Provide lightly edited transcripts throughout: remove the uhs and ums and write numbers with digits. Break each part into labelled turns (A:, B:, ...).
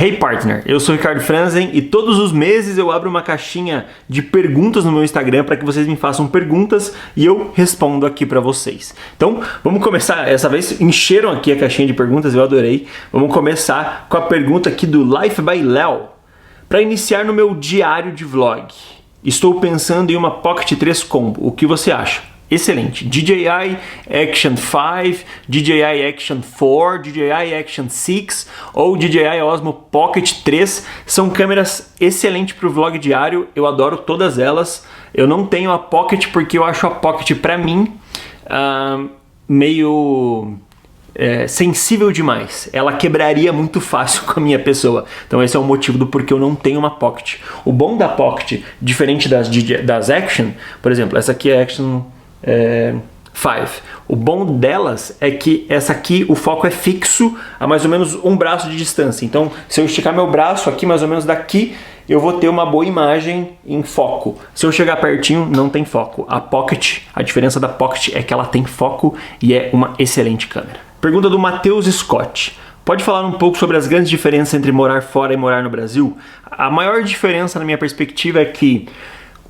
A: Hey partner, eu sou o Ricardo Franzen e todos os meses eu abro uma caixinha de perguntas no meu Instagram para que vocês me façam perguntas e eu respondo aqui para vocês. Então vamos começar, essa vez encheram aqui a caixinha de perguntas, eu adorei. Vamos começar com a pergunta aqui do Life by Léo. Para iniciar no meu diário de vlog, estou pensando em uma Pocket 3 Combo, o que você acha? Excelente. DJI Action 5, DJI Action 4, DJI Action 6 ou DJI Osmo Pocket 3 são câmeras excelentes para o vlog diário, eu adoro todas elas. Eu não tenho a Pocket porque eu acho a Pocket para mim meio sensível demais. Ela quebraria muito fácil com a minha pessoa. Então esse é o motivo do porquê eu não tenho uma Pocket. O bom da Pocket, diferente das Action, por exemplo, essa aqui é Action 5. O bom delas é que essa aqui o foco é fixo a mais ou menos um braço de distância. Então, se eu esticar meu braço aqui, mais ou menos daqui, eu vou ter uma boa imagem em foco. Se eu chegar pertinho, não tem foco. A Pocket, a diferença da Pocket é que ela tem foco e é uma excelente câmera. Pergunta do Matheus Scott. Pode falar um pouco sobre as grandes diferenças entre morar fora e morar no Brasil? A maior diferença, na minha perspectiva, é que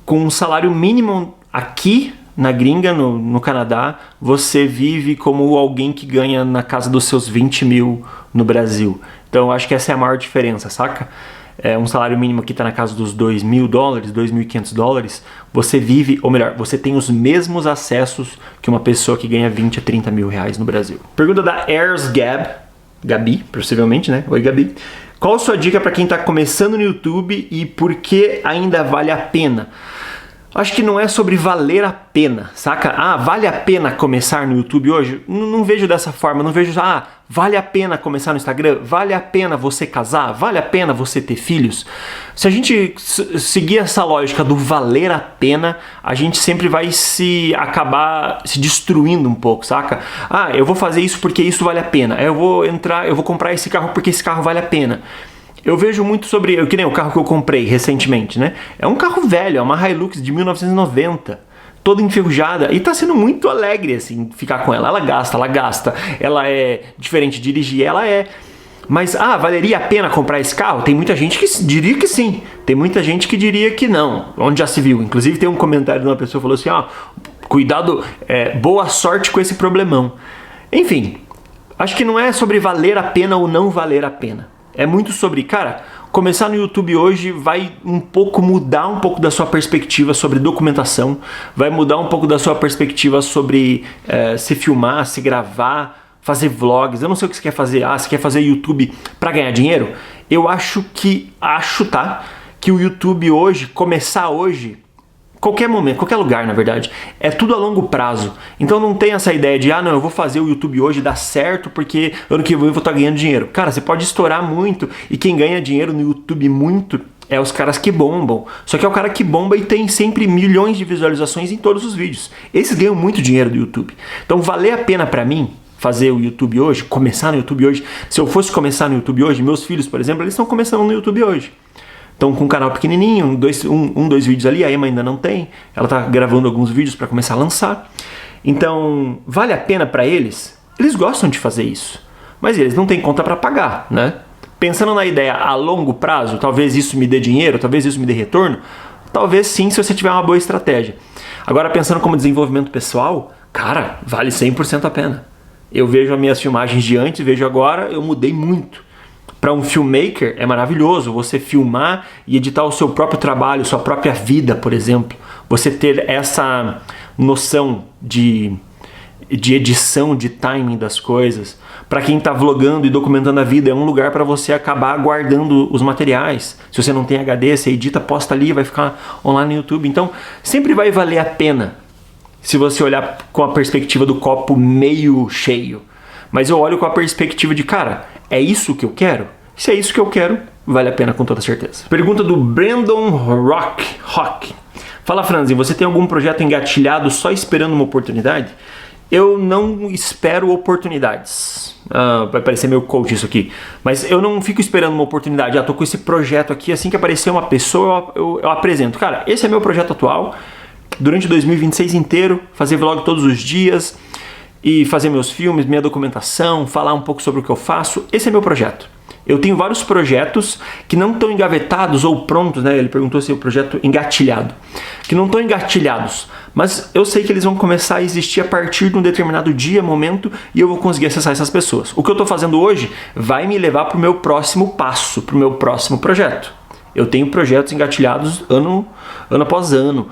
A: com um salário mínimo aqui na gringa, no Canadá, você vive como alguém que ganha na casa dos seus 20 mil no Brasil. Então eu acho que essa é a maior diferença, saca? Um salário mínimo aqui está na casa dos $2.000, $2.500, você vive, ou melhor, você tem os mesmos acessos que uma pessoa que ganha 20 a 30 mil reais no Brasil. Pergunta da Airs Gabi, possivelmente, né? Oi, Gabi. Qual a sua dica para quem está começando no YouTube e por que ainda vale a pena? Acho que não é sobre valer a pena, saca? Vale a pena começar no YouTube hoje? Não vejo dessa forma, não vejo, vale a pena começar no Instagram? Vale a pena você casar? Vale a pena você ter filhos? Se a gente seguir essa lógica do valer a pena, a gente sempre vai acabar se destruindo um pouco, saca? Eu vou fazer isso porque isso vale a pena. Eu vou comprar esse carro porque esse carro vale a pena. Eu vejo muito sobre, que nem o carro que eu comprei recentemente, né? É um carro velho, é uma Hilux de 1990, toda enferrujada, e tá sendo muito alegre, assim, ficar com ela. Ela gasta, ela é diferente de dirigir, ela é. Mas, valeria a pena comprar esse carro? Tem muita gente que diria que sim, tem muita gente que diria que não, onde já se viu. Inclusive tem um comentário de uma pessoa que falou assim, cuidado, boa sorte com esse problemão. Enfim, acho que não é sobre valer a pena ou não valer a pena. É muito sobre, começar no YouTube hoje vai mudar um pouco da sua perspectiva sobre documentação, vai mudar um pouco da sua perspectiva sobre se filmar, se gravar, fazer vlogs. Eu não sei o que você quer fazer. Você quer fazer YouTube para ganhar dinheiro? Eu acho que o YouTube hoje, começar hoje, qualquer momento, qualquer lugar, na verdade, é tudo a longo prazo. Então não tem essa ideia de, eu vou fazer o YouTube hoje, dar certo, porque ano que vem eu vou estar ganhando dinheiro. Cara, você pode estourar muito, e quem ganha dinheiro no YouTube muito é os caras que bombam. Só que é o cara que bomba e tem sempre milhões de visualizações em todos os vídeos. Esses ganham muito dinheiro do YouTube. Então valer a pena pra mim fazer o YouTube hoje, começar no YouTube hoje. Se eu fosse começar no YouTube hoje, meus filhos, por exemplo, eles estão começando no YouTube hoje. Estão com um canal pequenininho, dois vídeos ali, a Emma ainda não tem, ela está gravando alguns vídeos para começar a lançar. Então, vale a pena para eles? Eles gostam de fazer isso, mas eles não têm conta para pagar, né? Pensando na ideia a longo prazo, talvez isso me dê dinheiro, talvez isso me dê retorno, talvez sim, se você tiver uma boa estratégia. Agora, pensando como desenvolvimento pessoal, vale 100% a pena. Eu vejo as minhas filmagens de antes, vejo agora, eu mudei muito. Para um filmmaker é maravilhoso você filmar e editar o seu próprio trabalho, sua própria vida, por exemplo. Você ter essa noção de edição, de timing das coisas. Para quem está vlogando e documentando a vida, é um lugar para você acabar guardando os materiais. Se você não tem HD, você edita, posta ali, vai ficar online no YouTube. Então, sempre vai valer a pena se você olhar com a perspectiva do copo meio cheio. Mas eu olho com a perspectiva de, é isso que eu quero? Se é isso que eu quero, vale a pena com toda certeza. Pergunta do Brandon Rock. Fala, Franzen, você tem algum projeto engatilhado só esperando uma oportunidade? Eu não espero oportunidades. Vai parecer meio coach isso aqui. Mas eu não fico esperando uma oportunidade. Tô com esse projeto aqui, assim que aparecer uma pessoa, eu apresento. Esse é meu projeto atual. Durante 2026 inteiro, fazer vlog todos os dias e fazer meus filmes, minha documentação, falar um pouco sobre o que eu faço. Esse é meu projeto. Eu tenho vários projetos que não estão engavetados ou prontos, né? Ele perguntou se é o projeto engatilhado. Que não estão engatilhados, mas eu sei que eles vão começar a existir a partir de um determinado dia, momento, e eu vou conseguir acessar essas pessoas. O que eu estou fazendo hoje vai me levar para o meu próximo passo, para o meu próximo projeto. Eu tenho projetos engatilhados ano após ano,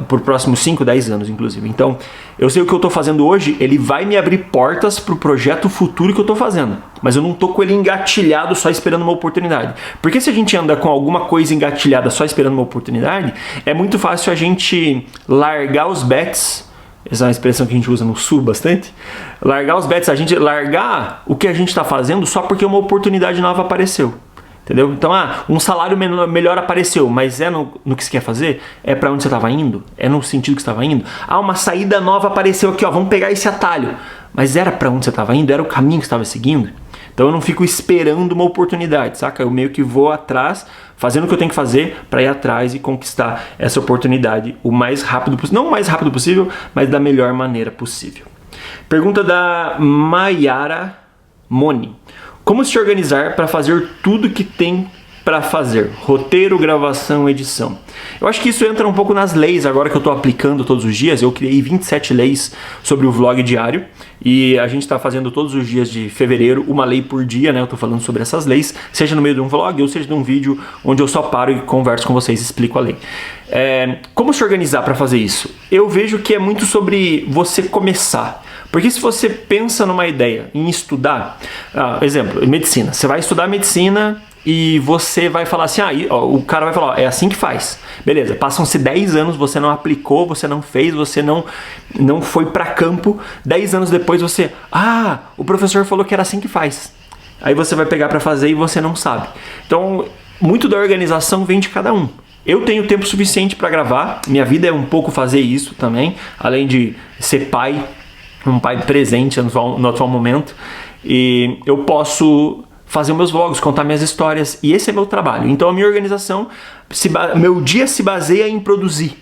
A: por próximos 5, 10 anos, inclusive. Então, eu sei o que eu estou fazendo hoje, ele vai me abrir portas para o projeto futuro que eu estou fazendo. Mas eu não estou com ele engatilhado só esperando uma oportunidade. Porque se a gente anda com alguma coisa engatilhada só esperando uma oportunidade, é muito fácil a gente largar os bets. Essa é uma expressão que a gente usa no sul bastante. Largar os bets, a gente largar o que a gente está fazendo só porque uma oportunidade nova apareceu. Entendeu? Então, um salário melhor apareceu, mas é no que você quer fazer? É para onde você estava indo? É no sentido que você estava indo? Uma saída nova apareceu aqui, vamos pegar esse atalho. Mas era para onde você estava indo? Era o caminho que você estava seguindo? Então eu não fico esperando uma oportunidade, saca? Eu meio que vou atrás, fazendo o que eu tenho que fazer para ir atrás e conquistar essa oportunidade o mais rápido possível. Não o mais rápido possível, mas da melhor maneira possível. Pergunta da Mayara Moni. Como se organizar para fazer tudo que tem para fazer? Roteiro, gravação, edição. Eu acho que isso entra um pouco nas leis agora que eu estou aplicando todos os dias. Eu criei 27 leis sobre o vlog diário e a gente está fazendo todos os dias de fevereiro uma lei por dia, né? Eu estou falando sobre essas leis, seja no meio de um vlog ou seja de um vídeo onde eu só paro e converso com vocês e explico a lei. Como se organizar para fazer isso? Eu vejo que é muito sobre você começar. Porque se você pensa numa ideia em estudar, exemplo, medicina. Você vai estudar medicina e você vai falar assim, o cara vai falar, é assim que faz. Beleza, passam-se 10 anos, você não aplicou, você não fez, você não foi para campo. 10 anos depois você, o professor falou que era assim que faz. Aí você vai pegar para fazer e você não sabe. Então, muito da organização vem de cada um. Eu tenho tempo suficiente para gravar, minha vida é um pouco fazer isso também, além de ser pai, um pai presente no atual momento, e eu posso fazer meus vlogs, contar minhas histórias, e esse é meu trabalho. Então a minha organização, meu dia se baseia em produzir,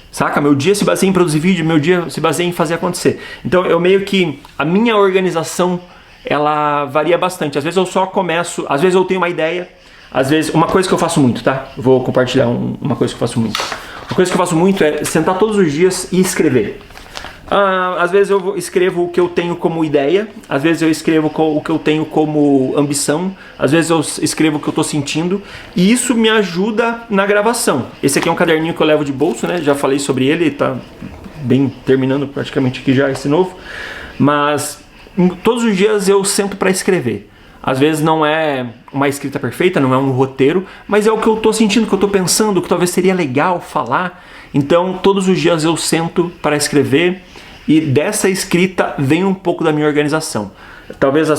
A: saca? Meu dia se baseia em produzir vídeo, meu dia se baseia em fazer acontecer. Então eu meio que, a minha organização, ela varia bastante. Às vezes eu só começo, às vezes eu tenho uma ideia, às vezes, uma coisa que eu faço muito, tá? Eu vou compartilhar uma coisa que eu faço muito. Uma coisa que eu faço muito é sentar todos os dias e escrever. Às vezes eu escrevo o que eu tenho como ideia, às vezes eu escrevo o que eu tenho como ambição, às vezes eu escrevo o que eu estou sentindo, e isso me ajuda na gravação. Esse aqui é um caderninho que eu levo de bolso, né? Já falei sobre ele, tá bem terminando praticamente aqui já esse novo, mas todos os dias eu sento para escrever. Às vezes não é uma escrita perfeita, não é um roteiro, mas é o que eu estou sentindo, o que eu estou pensando, o que talvez seria legal falar. Então todos os dias eu sento para escrever. E dessa escrita vem um pouco da minha organização. Talvez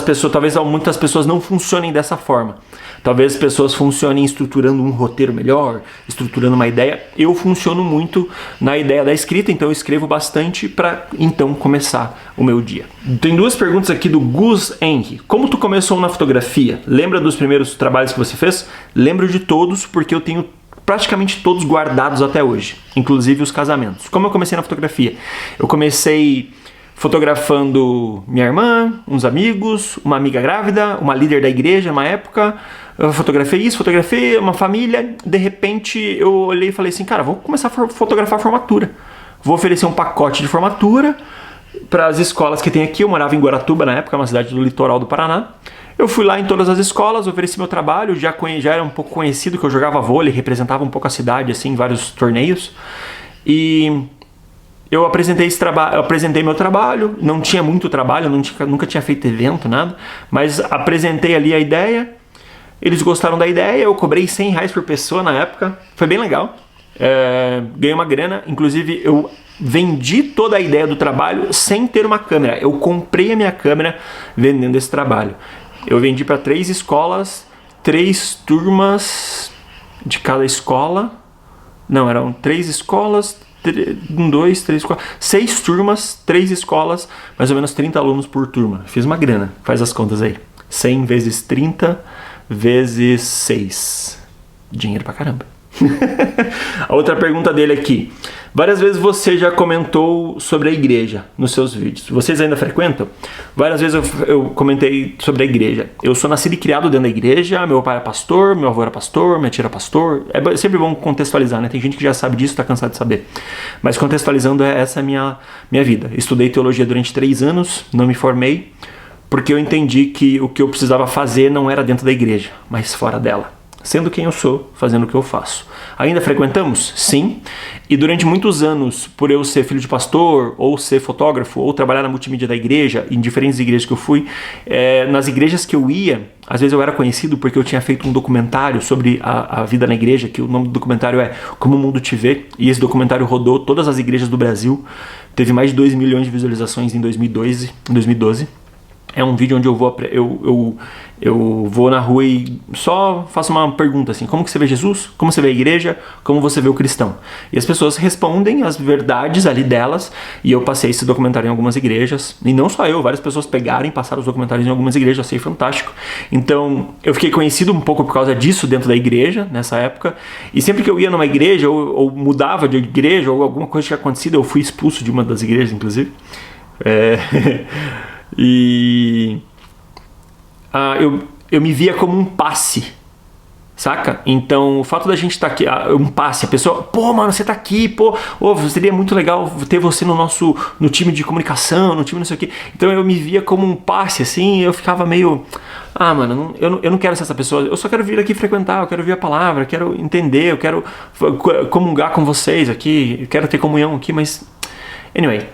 A: muitas pessoas não funcionem dessa forma. Talvez as pessoas funcionem estruturando um roteiro melhor, estruturando uma ideia. Eu funciono muito na ideia da escrita, então eu escrevo bastante para então começar o meu dia. Tem duas perguntas aqui do Gus Henry. Como tu começou na fotografia? Lembra dos primeiros trabalhos que você fez? Lembro de todos, porque eu tenho praticamente todos guardados até hoje, inclusive os casamentos. Como eu comecei na fotografia? Eu comecei fotografando minha irmã, uns amigos, uma amiga grávida, uma líder da igreja numa época. Eu fotografei uma família. De repente eu olhei e falei assim, cara, vou começar a fotografar a formatura. Vou oferecer um pacote de formatura para as escolas que tem aqui. Eu morava em Guaratuba na época, uma cidade do litoral do Paraná. Eu fui lá em todas as escolas, ofereci meu trabalho, já era um pouco conhecido que eu jogava vôlei, representava um pouco a cidade, assim, em vários torneios. E eu apresentei meu trabalho, não tinha muito trabalho, nunca tinha feito evento, nada, mas apresentei ali a ideia, eles gostaram da ideia, eu cobrei R$100 por pessoa na época, foi bem legal, ganhei uma grana, inclusive eu vendi toda a ideia do trabalho sem ter uma câmera, eu comprei a minha câmera vendendo esse trabalho. Eu vendi para 3 escolas, 3 turmas de cada escola. Não, eram 3 escolas, 6 turmas, 3 escolas, mais ou menos 30 alunos por turma. Fiz uma grana, faz as contas aí. 100 vezes 30 vezes 6. Dinheiro pra caramba. A outra pergunta dele aqui. Várias vezes você já comentou sobre a igreja nos seus vídeos. Vocês ainda frequentam? Várias vezes eu comentei sobre a igreja. Eu sou nascido e criado dentro da igreja, meu pai é pastor, meu avô era pastor, minha tia era pastor. É sempre bom contextualizar, né? Tem gente que já sabe disso, tá cansado de saber. Mas contextualizando, essa é a minha vida. Estudei teologia durante 3 anos, não me formei, porque eu entendi que o que eu precisava fazer não era dentro da igreja, mas fora dela. Sendo quem eu sou, fazendo o que eu faço. Ainda frequentamos? Sim. E durante muitos anos, por eu ser filho de pastor, ou ser fotógrafo, ou trabalhar na multimídia da igreja, em diferentes igrejas que eu fui, nas igrejas que eu ia, às vezes eu era conhecido porque eu tinha feito um documentário sobre a vida na igreja, que o nome do documentário é Como o Mundo Te Vê, e esse documentário rodou todas as igrejas do Brasil, teve mais de 2 milhões de visualizações em 2012. É um vídeo onde eu vou na rua e só faço uma pergunta assim: como que você vê Jesus? Como você vê a igreja? Como você vê o cristão? E as pessoas respondem as verdades ali delas, e eu passei esse documentário em algumas igrejas, e não só eu, várias pessoas pegaram e passaram os documentários em algumas igrejas, eu achei fantástico. Então eu fiquei conhecido um pouco por causa disso dentro da igreja, nessa época, e sempre que eu ia numa igreja, ou mudava de igreja, ou alguma coisa tinha acontecido, eu fui expulso de uma das igrejas, inclusive. E eu me via como um passe, saca? Então o fato da gente estar aqui, um passe, a pessoa, pô, mano, você tá aqui, pô, seria muito legal ter você no time de comunicação, no time não sei o quê. Então eu me via como um passe, assim, eu ficava meio, mano, eu não quero ser essa pessoa, eu só quero vir aqui frequentar, eu quero ouvir a palavra, eu quero entender, eu quero comungar com vocês aqui, eu quero ter comunhão aqui, mas anyway.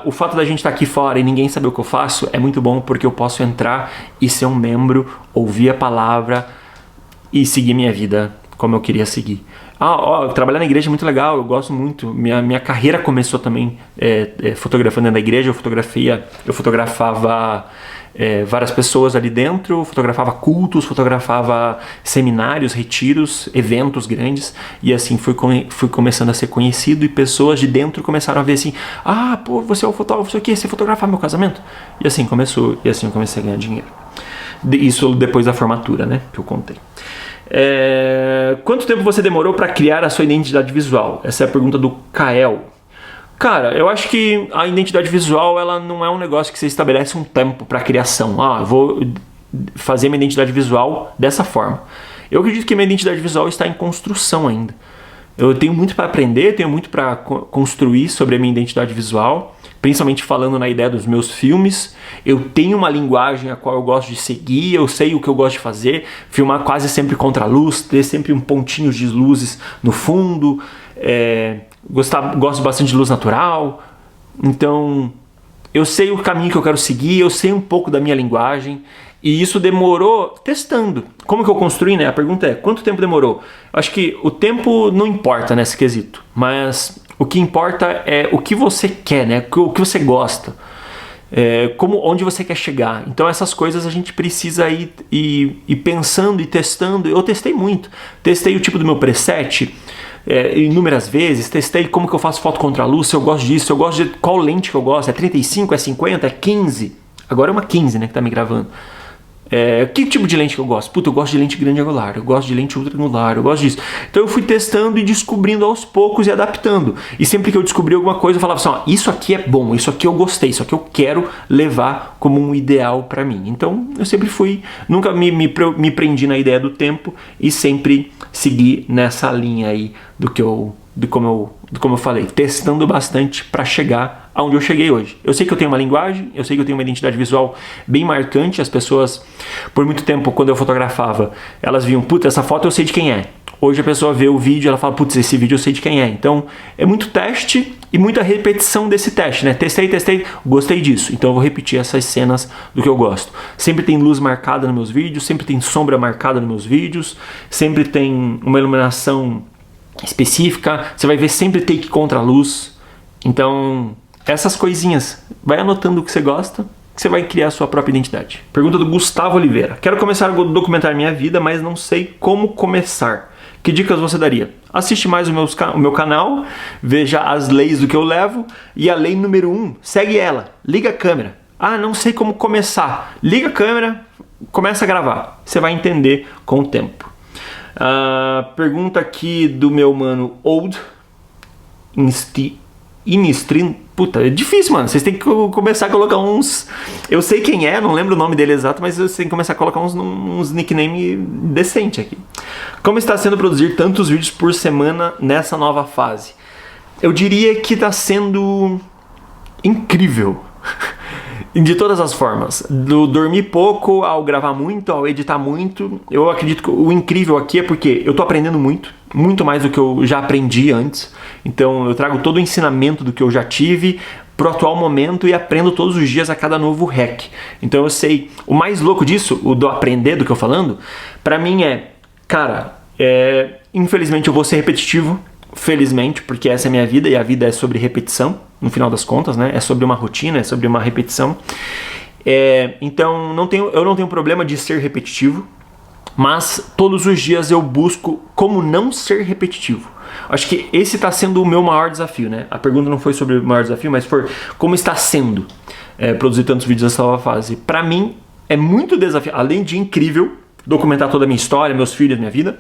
A: O fato da gente estar aqui fora e ninguém saber o que eu faço é muito bom, porque eu posso entrar e ser um membro, ouvir a palavra e seguir minha vida como eu queria seguir. Trabalhar na igreja é muito legal, eu gosto muito. Minha carreira começou também fotografando dentro da igreja. Eu fotografava várias pessoas ali dentro, fotografava cultos, fotografava seminários, retiros, eventos grandes, e assim fui começando a ser conhecido, e pessoas de dentro começaram a ver assim: pô, você é o fotógrafo, isso aqui, você fotografar meu casamento? E assim começou, e assim eu comecei a ganhar dinheiro. Isso depois da formatura, né, que eu contei. Quanto tempo você demorou para criar a sua identidade visual? Essa é a pergunta do Kael. Cara, eu acho que a identidade visual, ela não é um negócio que você estabelece um tempo para criação. Eu vou fazer minha identidade visual dessa forma. Eu acredito que minha identidade visual está em construção ainda. Eu tenho muito para aprender, tenho muito para construir sobre a minha identidade visual, principalmente falando na ideia dos meus filmes. Eu tenho uma linguagem a qual eu gosto de seguir, eu sei o que eu gosto de fazer, filmar quase sempre contra a luz, ter sempre um pontinho de luzes no fundo, gosto bastante de luz natural. Então eu sei o caminho que eu quero seguir, eu sei um pouco da minha linguagem, e isso demorou testando. Como que eu construí, né? A pergunta é: quanto tempo demorou? Acho que o tempo não importa nesse quesito, mas o que importa é o que você quer, né? O que você gosta, onde você quer chegar. Então essas coisas a gente precisa ir pensando e testando. Eu testei muito, testei o tipo do meu preset inúmeras vezes, testei como que eu faço foto contra a luz, se eu gosto disso, se eu gosto de qual lente que eu gosto, é 35, é 50, é 15, agora é uma 15, né, que tá me gravando. Que tipo de lente que eu gosto? Puta, eu gosto de lente grande angular, eu gosto de lente ultra angular, eu gosto disso. Então eu fui testando e descobrindo aos poucos e adaptando. E sempre que eu descobri alguma coisa, eu falava assim: isso aqui é bom, isso aqui eu gostei, isso aqui eu quero levar como um ideal pra mim. Então eu sempre nunca me prendi na ideia do tempo, e sempre segui nessa linha aí como eu falei, testando bastante para chegar aonde eu cheguei hoje. Eu sei que eu tenho uma linguagem, eu sei que eu tenho uma identidade visual bem marcante. As pessoas, por muito tempo, quando eu fotografava, elas viam: puta, essa foto eu sei de quem é. Hoje a pessoa vê o vídeo e ela fala: putz, esse vídeo eu sei de quem é. Então é muito teste e muita repetição desse teste, né? Testei, gostei disso, então eu vou repetir essas cenas do que eu gosto. Sempre tem luz marcada nos meus vídeos, sempre tem sombra marcada nos meus vídeos, sempre tem uma iluminação específica, você vai ver sempre take contra a luz. Então essas coisinhas, vai anotando o que você gosta, que você vai criar a sua própria identidade. Pergunta do Gustavo Oliveira: quero começar a documentar minha vida, mas não sei como começar. Que dicas você daria? Assiste mais o meu canal, veja as leis do que eu levo, e a lei número 1, segue ela, liga a câmera. Não sei como começar. Liga a câmera, começa a gravar. Você vai entender com o tempo. Pergunta aqui do meu mano Old. Inistrin. Puta, é difícil, mano. Vocês têm que começar a colocar uns... Eu sei quem é, não lembro o nome dele exato, mas vocês têm que começar a colocar uns nickname decente aqui. Como está sendo produzir tantos vídeos por semana nessa nova fase? Eu diria que está sendo incrível. De todas as formas. Do dormir pouco, ao gravar muito, ao editar muito. Eu acredito que o incrível aqui é porque eu tô aprendendo muito. Muito mais do que eu já aprendi antes. Então eu trago todo o ensinamento do que eu já tive pro atual momento e aprendo todos os dias a cada novo hack. Então eu sei, o mais louco disso, o do aprender do que eu falando, pra mim cara, infelizmente eu vou ser repetitivo, felizmente, porque essa é a minha vida e a vida é sobre repetição, no final das contas, né? É sobre uma rotina, é sobre uma repetição. Então eu não tenho problema de ser repetitivo, mas todos os dias eu busco como não ser repetitivo. Acho que esse está sendo o meu maior desafio, né? A pergunta não foi sobre o maior desafio, mas foi como está sendo produzir tantos vídeos nessa nova fase. Para mim é muito desafiador, além de incrível, documentar toda a minha história, meus filhos, minha vida.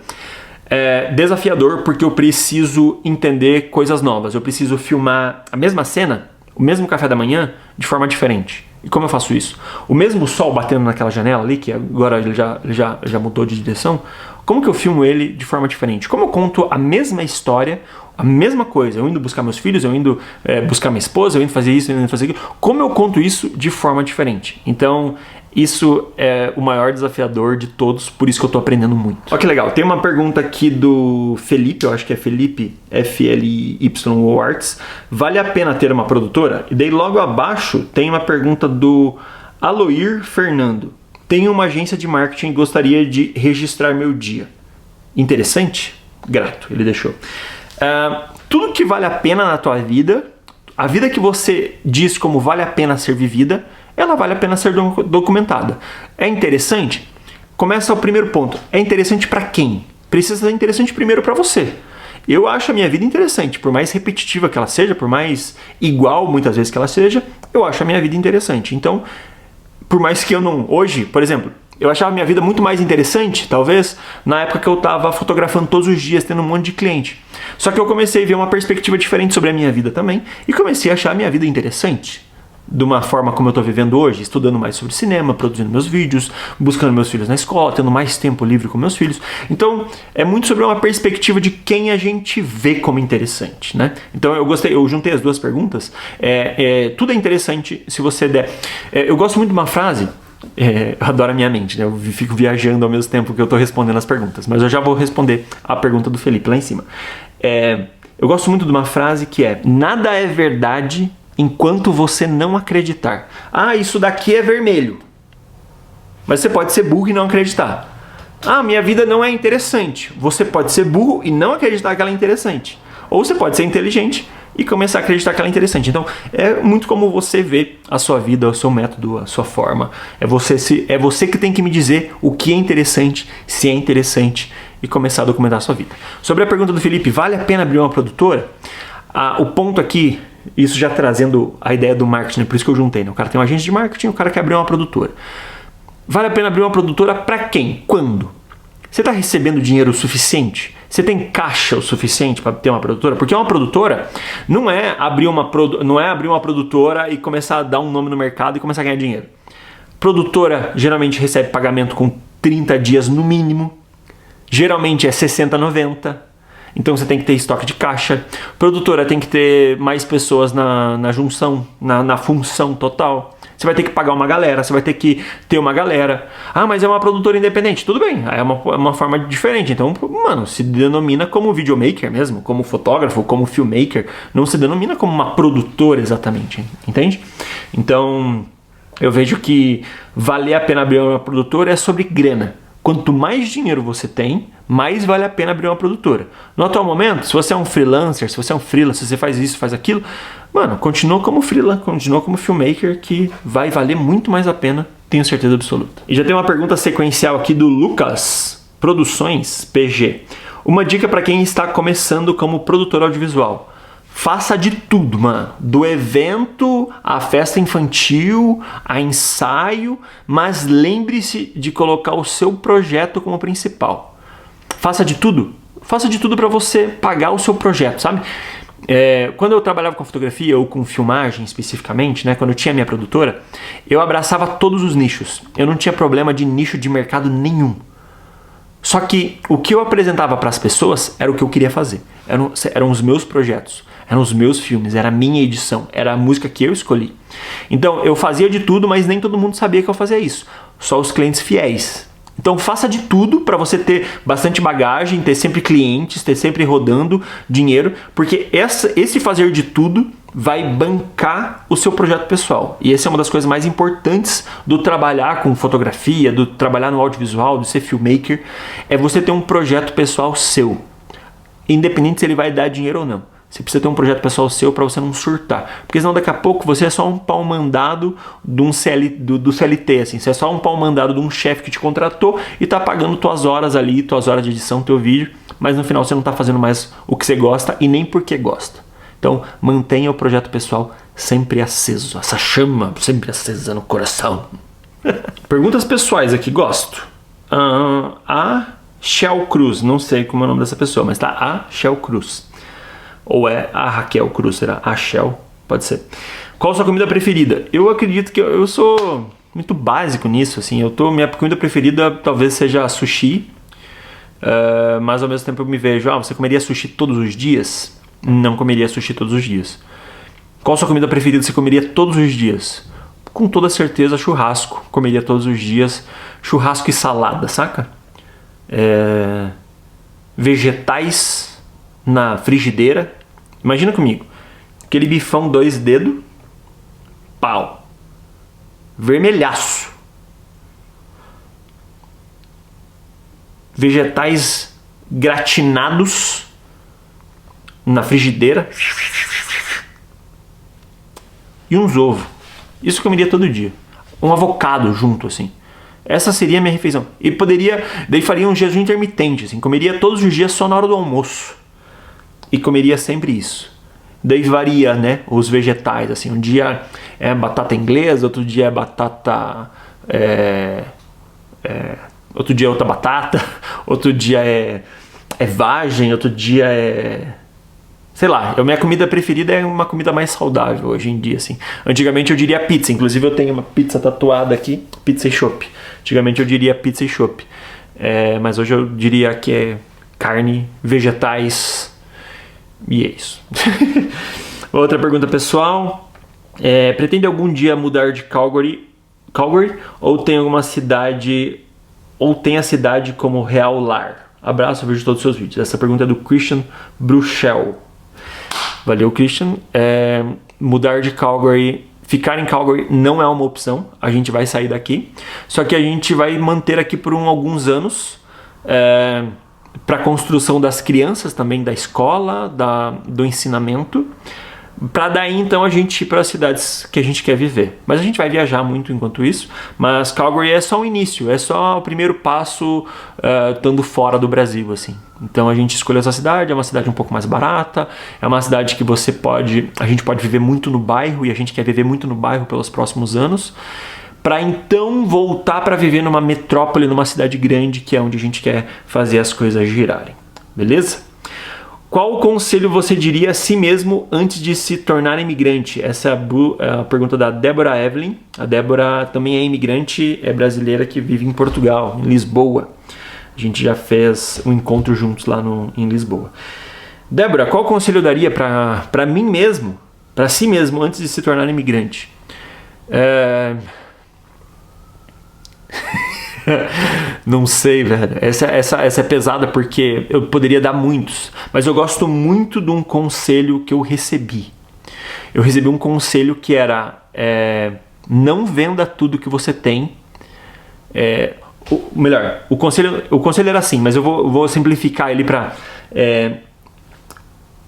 A: É desafiador porque eu preciso entender coisas novas. Eu preciso filmar a mesma cena, o mesmo café da manhã, de forma diferente. E como eu faço isso? O mesmo sol batendo naquela janela ali, que agora ele já mudou de direção, como que eu filmo ele de forma diferente? Como eu conto a mesma história, a mesma coisa? Eu indo buscar meus filhos, eu indo buscar minha esposa, eu indo fazer isso, eu indo fazer aquilo. Como eu conto isso de forma diferente? Então, isso é o maior desafiador de todos, por isso que eu tô aprendendo muito. Olha que legal, tem uma pergunta aqui do Felipe, eu acho que é Felipe, FLYO Arts. Vale a pena ter uma produtora? E daí logo abaixo tem uma pergunta do Aloir Fernando. Tenho uma agência de marketing e gostaria de registrar meu dia. Interessante? Grato, ele deixou. Tudo que vale a pena na tua vida, a vida que você diz como vale a pena ser vivida, ela vale a pena ser documentada. É interessante? Começa o primeiro ponto. É interessante para quem? Precisa ser interessante primeiro para você. Eu acho a minha vida interessante, por mais repetitiva que ela seja, por mais igual muitas vezes que ela seja, eu acho a minha vida interessante. Então, por mais que eu não... Hoje, por exemplo, eu achava a minha vida muito mais interessante, talvez, na época que eu estava fotografando todos os dias, tendo um monte de cliente. Só que eu comecei a ver uma perspectiva diferente sobre a minha vida também e comecei a achar a minha vida interessante. De uma forma como eu estou vivendo hoje, estudando mais sobre cinema, produzindo meus vídeos, buscando meus filhos na escola, tendo mais tempo livre com meus filhos. Então, é muito sobre uma perspectiva de quem a gente vê como interessante, né? Então, eu juntei as duas perguntas. Tudo é interessante se você der. Eu gosto muito de uma frase, eu adoro a minha mente, né? Eu fico viajando ao mesmo tempo que eu estou respondendo as perguntas, mas eu já vou responder a pergunta do Felipe lá em cima. Eu gosto muito de uma frase que é: nada é verdade enquanto você não acreditar. Ah, isso daqui é vermelho. Mas você pode ser burro e não acreditar. Ah, minha vida não é interessante. Você pode ser burro e não acreditar que ela é interessante. Ou você pode ser inteligente e começar a acreditar que ela é interessante. Então, é muito como você vê a sua vida, o seu método, a sua forma. É você que tem que me dizer o que é interessante, se é interessante, e começar a documentar a sua vida. Sobre a pergunta do Felipe, vale a pena abrir uma produtora? O ponto aqui, isso já trazendo a ideia do marketing, por isso que eu juntei, né? O cara tem uma agência de marketing, o cara quer abrir uma produtora. Vale a pena abrir uma produtora para quem? Quando? Você está recebendo dinheiro suficiente? Você tem caixa o suficiente para ter uma produtora? Porque uma produtora não é abrir uma produtora e começar a dar um nome no mercado e começar a ganhar dinheiro. Produtora geralmente recebe pagamento com 30 dias no mínimo. Geralmente é 60, 90. Então você tem que ter estoque de caixa. Produtora tem que ter mais pessoas na junção, na função total. Você vai ter que pagar uma galera, você vai ter que ter uma galera. Ah, mas é uma produtora independente. Tudo bem, é uma forma diferente. Então, mano, se denomina como videomaker mesmo, como fotógrafo, como filmmaker. Não se denomina como uma produtora exatamente, entende? Então, eu vejo que valer a pena abrir uma produtora é sobre grana. Quanto mais dinheiro você tem, mais vale a pena abrir uma produtora. No atual momento, se você é um freelancer, se você é um freelancer, se você faz isso, faz aquilo, mano, continua como freelancer, continua como filmmaker, que vai valer muito mais a pena, tenho certeza absoluta. E já tem uma pergunta sequencial aqui do Lucas Produções PG. Uma dica para quem está começando como produtor audiovisual. Faça de tudo, mano. Do evento, à festa infantil, a ensaio, mas lembre-se de colocar o seu projeto como principal. Faça de tudo. Faça de tudo para você pagar o seu projeto, sabe? Quando eu trabalhava com fotografia ou com filmagem especificamente, né, quando eu tinha minha produtora, eu abraçava todos os nichos. Eu não tinha problema de nicho de mercado nenhum. Só que o que eu apresentava para as pessoas era o que eu queria fazer. Eram os meus projetos, eram os meus filmes, era a minha edição, era a música que eu escolhi. Então eu fazia de tudo, mas nem todo mundo sabia que eu fazia isso. Só os clientes fiéis. Então faça de tudo para você ter bastante bagagem, ter sempre clientes, ter sempre rodando dinheiro, porque esse fazer de tudo vai bancar o seu projeto pessoal. E essa é uma das coisas mais importantes do trabalhar com fotografia, do trabalhar no audiovisual, do ser filmmaker, é você ter um projeto pessoal seu. Independente se ele vai dar dinheiro ou não. Você precisa ter um projeto pessoal seu para você não surtar. Porque senão daqui a pouco você é só um pau mandado do CLT, assim. Você é só um pau mandado de um chefe que te contratou e tá pagando tuas horas ali, tuas horas de edição, teu vídeo, mas no final você não tá fazendo mais o que você gosta e nem porque gosta. Então mantenha o projeto pessoal sempre aceso, essa chama sempre acesa no coração. Perguntas pessoais aqui, gosto. A Shell Cruz, não sei como é o nome dessa pessoa, mas tá A Shell Cruz. Ou é a Raquel Cruz, será? A Shell, pode ser. Qual a sua comida preferida? Eu acredito que eu sou muito básico nisso, assim. Minha comida preferida talvez seja sushi, mas ao mesmo tempo eu me vejo, você comeria sushi todos os dias? Não comeria sushi todos os dias. Qual a sua comida preferida você comeria todos os dias? Com toda certeza churrasco, comeria todos os dias. Churrasco e salada, saca? Vegetais na frigideira. Imagina comigo, aquele bifão 2 dedos, pau, vermelhaço, vegetais gratinados na frigideira e uns ovos. Isso eu comeria todo dia. Um avocado junto, assim. Essa seria a minha refeição. E daí faria um jejum intermitente, assim. Comeria todos os dias só na hora do almoço. E comeria sempre isso. Daí varia, né, os vegetais, assim. Um dia é batata inglesa, outro dia é batata... outro dia é outra batata, outro dia é vagem, outro dia é... Sei lá, a minha comida preferida é uma comida mais saudável hoje em dia, assim. Antigamente eu diria pizza, inclusive eu tenho uma pizza tatuada aqui, pizza e chopp. Antigamente eu diria pizza e chopp. Mas hoje eu diria que é carne, vegetais e é isso. Outra pergunta pessoal. Pretende algum dia mudar de Calgary ou tem alguma cidade, ou tem a cidade como real lar? Abraço, eu vejo todos os seus vídeos. Essa pergunta é do Christian Bruchel. Valeu, Christian. Mudar de Calgary, ficar em Calgary não é uma opção. A gente vai sair daqui. Só que a gente vai manter aqui por alguns anos para a construção das crianças também, da escola, do ensinamento. Para daí então a gente ir para as cidades que a gente quer viver. Mas a gente vai viajar muito enquanto isso. Mas Calgary é só o início, é só o primeiro passo estando fora do Brasil, assim. Então a gente escolheu essa cidade, é uma cidade um pouco mais barata, é uma cidade que a gente pode viver muito no bairro e a gente quer viver muito no bairro pelos próximos anos. Para então voltar para viver numa metrópole, numa cidade grande, que é onde a gente quer fazer as coisas girarem. Beleza? Qual conselho você diria a si mesmo antes de se tornar imigrante? Essa é a pergunta da Débora Evelyn. A Débora também é imigrante, é brasileira que vive em Portugal, em Lisboa. A gente já fez um encontro juntos lá em Lisboa. Débora, qual conselho eu daria para mim mesmo, para si mesmo, antes de se tornar imigrante? Não sei, velho. Essa é pesada porque eu poderia dar muitos, mas eu gosto muito de um conselho que eu recebi. Eu recebi um conselho que era não venda tudo que você tem. Melhor, o conselho era assim, mas eu vou simplificar ele para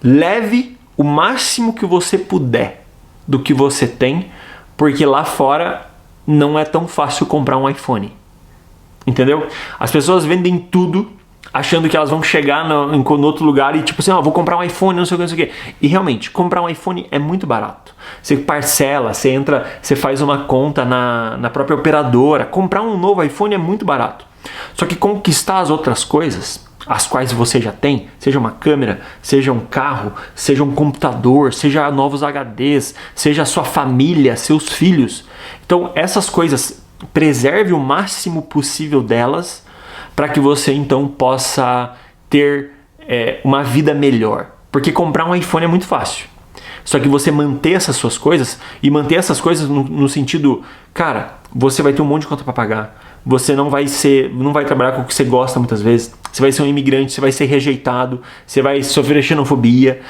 A: leve o máximo que você puder do que você tem, porque lá fora não é tão fácil comprar um iPhone. Entendeu? As pessoas vendem tudo achando que elas vão chegar no outro lugar e tipo assim, vou comprar um iPhone, não sei o que, não sei o que. E realmente, comprar um iPhone é muito barato. Você parcela, você entra, você faz uma conta na própria operadora. Comprar um novo iPhone é muito barato. Só que conquistar as outras coisas, as quais você já tem, seja uma câmera, seja um carro, seja um computador, seja novos HDs, seja a sua família, seus filhos. Então essas coisas, preserve o máximo possível delas para que você então possa ter uma vida melhor. Porque comprar um iPhone é muito fácil. Só que você manter essas suas coisas, e manter essas coisas no sentido, cara, você vai ter um monte de conta para pagar. Você não vai trabalhar com o que você gosta muitas vezes. Você vai ser um imigrante, você vai ser rejeitado, você vai sofrer xenofobia.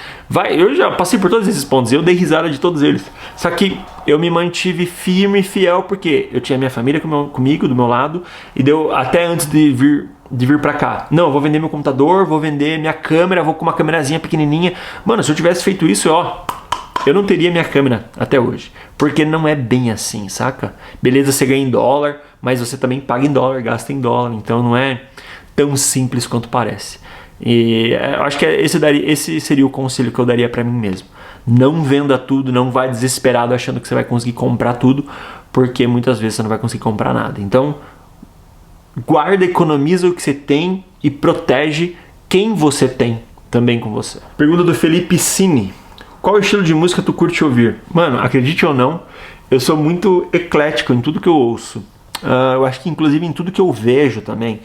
A: Eu já passei por todos esses pontos, eu dei risada de todos eles. Só que eu me mantive firme e fiel porque eu tinha minha família comigo, do meu lado, e deu até antes de vir pra cá. Não, eu vou vender meu computador, vou vender minha câmera, vou com uma câmerazinha pequenininha. Mano, se eu tivesse feito isso, eu não teria minha câmera até hoje. Porque não é bem assim, saca? Beleza, você ganha em dólar, mas você também paga em dólar, gasta em dólar. Então não é tão simples quanto parece. E eu acho que esse seria o conselho que eu daria pra mim mesmo. Não venda tudo, não vá desesperado achando que você vai conseguir comprar tudo, porque muitas vezes você não vai conseguir comprar nada. Então, guarda, economiza o que você tem e protege quem você tem também com você. Pergunta do Felipe Cine. Qual estilo de música tu curte ouvir? Mano, acredite ou não, eu sou muito eclético em tudo que eu ouço. Eu acho que inclusive em tudo que eu vejo também.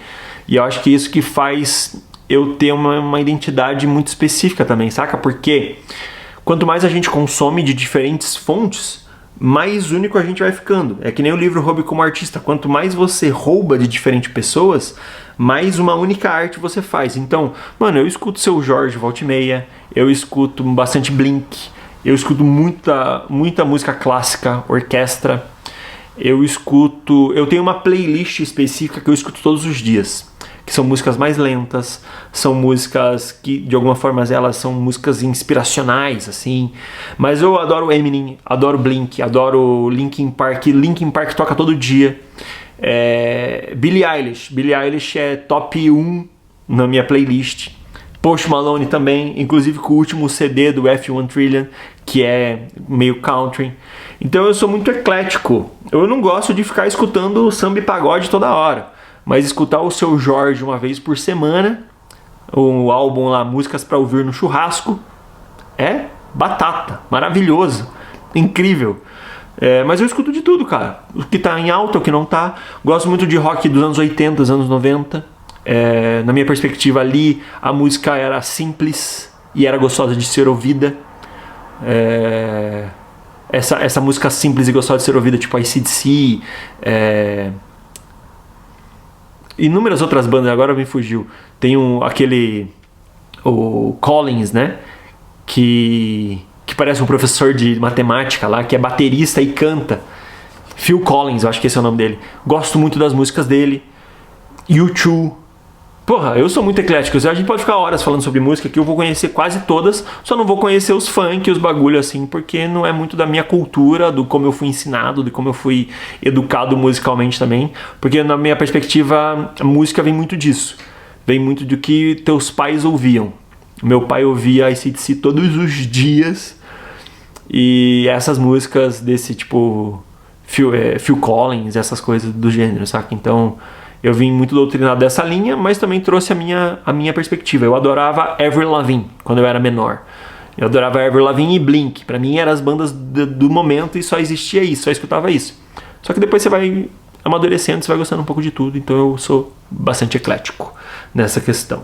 A: E eu acho que isso que faz eu ter uma identidade muito específica também, saca? Porque quanto mais a gente consome de diferentes fontes, mais único a gente vai ficando. É que nem o livro Roube como Artista. Quanto mais você rouba de diferentes pessoas, mais uma única arte você faz. Então, mano, eu escuto Seu Jorge volta e meia, eu escuto bastante Blink, eu escuto muita música clássica, orquestra, eu tenho uma playlist específica que eu escuto todos os dias, que são músicas mais lentas, são músicas que, de alguma forma, elas são músicas inspiracionais, assim. Mas eu adoro Eminem, adoro Blink, adoro Linkin Park. Linkin Park toca todo dia. Billie Eilish é top 1 na minha playlist. Post Malone também, inclusive com o último CD do F1 Trillion, que é meio country. Então eu sou muito eclético. Eu não gosto de ficar escutando samba e pagode toda hora. Mas escutar o Seu Jorge uma vez por semana, o álbum lá, Músicas pra Ouvir no Churrasco, é batata, maravilhoso, incrível. Mas eu escuto de tudo, cara. O que tá em alta, o que não tá. Gosto muito de rock dos anos 80, dos anos 90. Na minha perspectiva ali, a música era simples e era gostosa de ser ouvida. Essa música simples e gostosa de ser ouvida, tipo AC/DC, inúmeras outras bandas, agora me fugiu. Tem o Collins, né? Que parece um professor de matemática lá, que é baterista e canta. Phil Collins, eu acho que esse é o nome dele. Gosto muito das músicas dele. U2. Porra, eu sou muito eclético. A gente pode ficar horas falando sobre música, que eu vou conhecer quase todas, só não vou conhecer os funk, os bagulho assim, porque não é muito da minha cultura, do como eu fui ensinado, de como eu fui educado musicalmente também. Porque na minha perspectiva, a música vem muito disso. Vem muito do que teus pais ouviam. Meu pai ouvia AC/DC todos os dias, e essas músicas desse tipo Phil Collins, essas coisas do gênero, saca? Então eu vim muito doutrinado dessa linha, mas também trouxe a minha perspectiva. Eu adorava Avril Lavigne quando eu era menor. Eu adorava Avril Lavigne e Blink. Pra mim eram as bandas do momento e só existia isso, só escutava isso. Só que depois você vai amadurecendo, você vai gostando um pouco de tudo. Então eu sou bastante eclético nessa questão.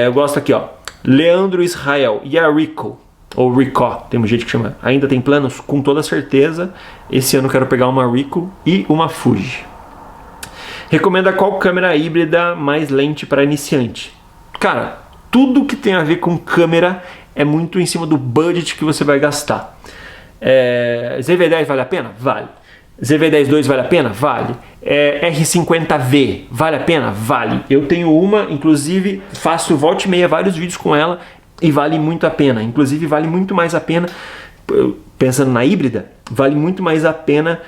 A: Eu gosto aqui, ó. Leandro Israel e a Rico, ou Rico, tem um jeito que chama. Ainda tem planos? Com toda certeza. Esse ano eu quero pegar uma Rico e uma Fuji. Recomenda qual câmera híbrida mais lente para iniciante? Cara, tudo que tem a ver com câmera é muito em cima do budget que você vai gastar. ZV-10 vale a pena? Vale. ZV-10-2 vale a pena? Vale. R50V vale a pena? Vale. Eu tenho uma, inclusive faço volta e meia vários vídeos com ela e vale muito a pena. Inclusive vale muito mais a pena, pensando na híbrida, vale muito mais a pena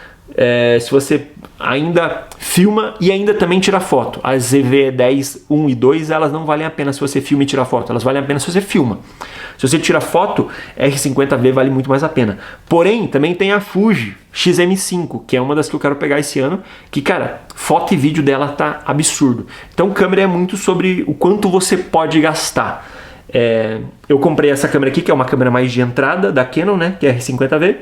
A: se você ainda filma e ainda também tira foto. As ZV-10 1 e 2, elas não valem a pena se você filma e tira foto, elas valem a pena se você filma. Se você tira foto, R50V vale muito mais a pena. Porém, também tem a Fuji XM5, que é uma das que eu quero pegar esse ano, que, cara, foto e vídeo dela tá absurdo. Então, câmera é muito sobre o quanto você pode gastar. Eu comprei essa câmera aqui, que é uma câmera mais de entrada da Canon, né, que é R50V,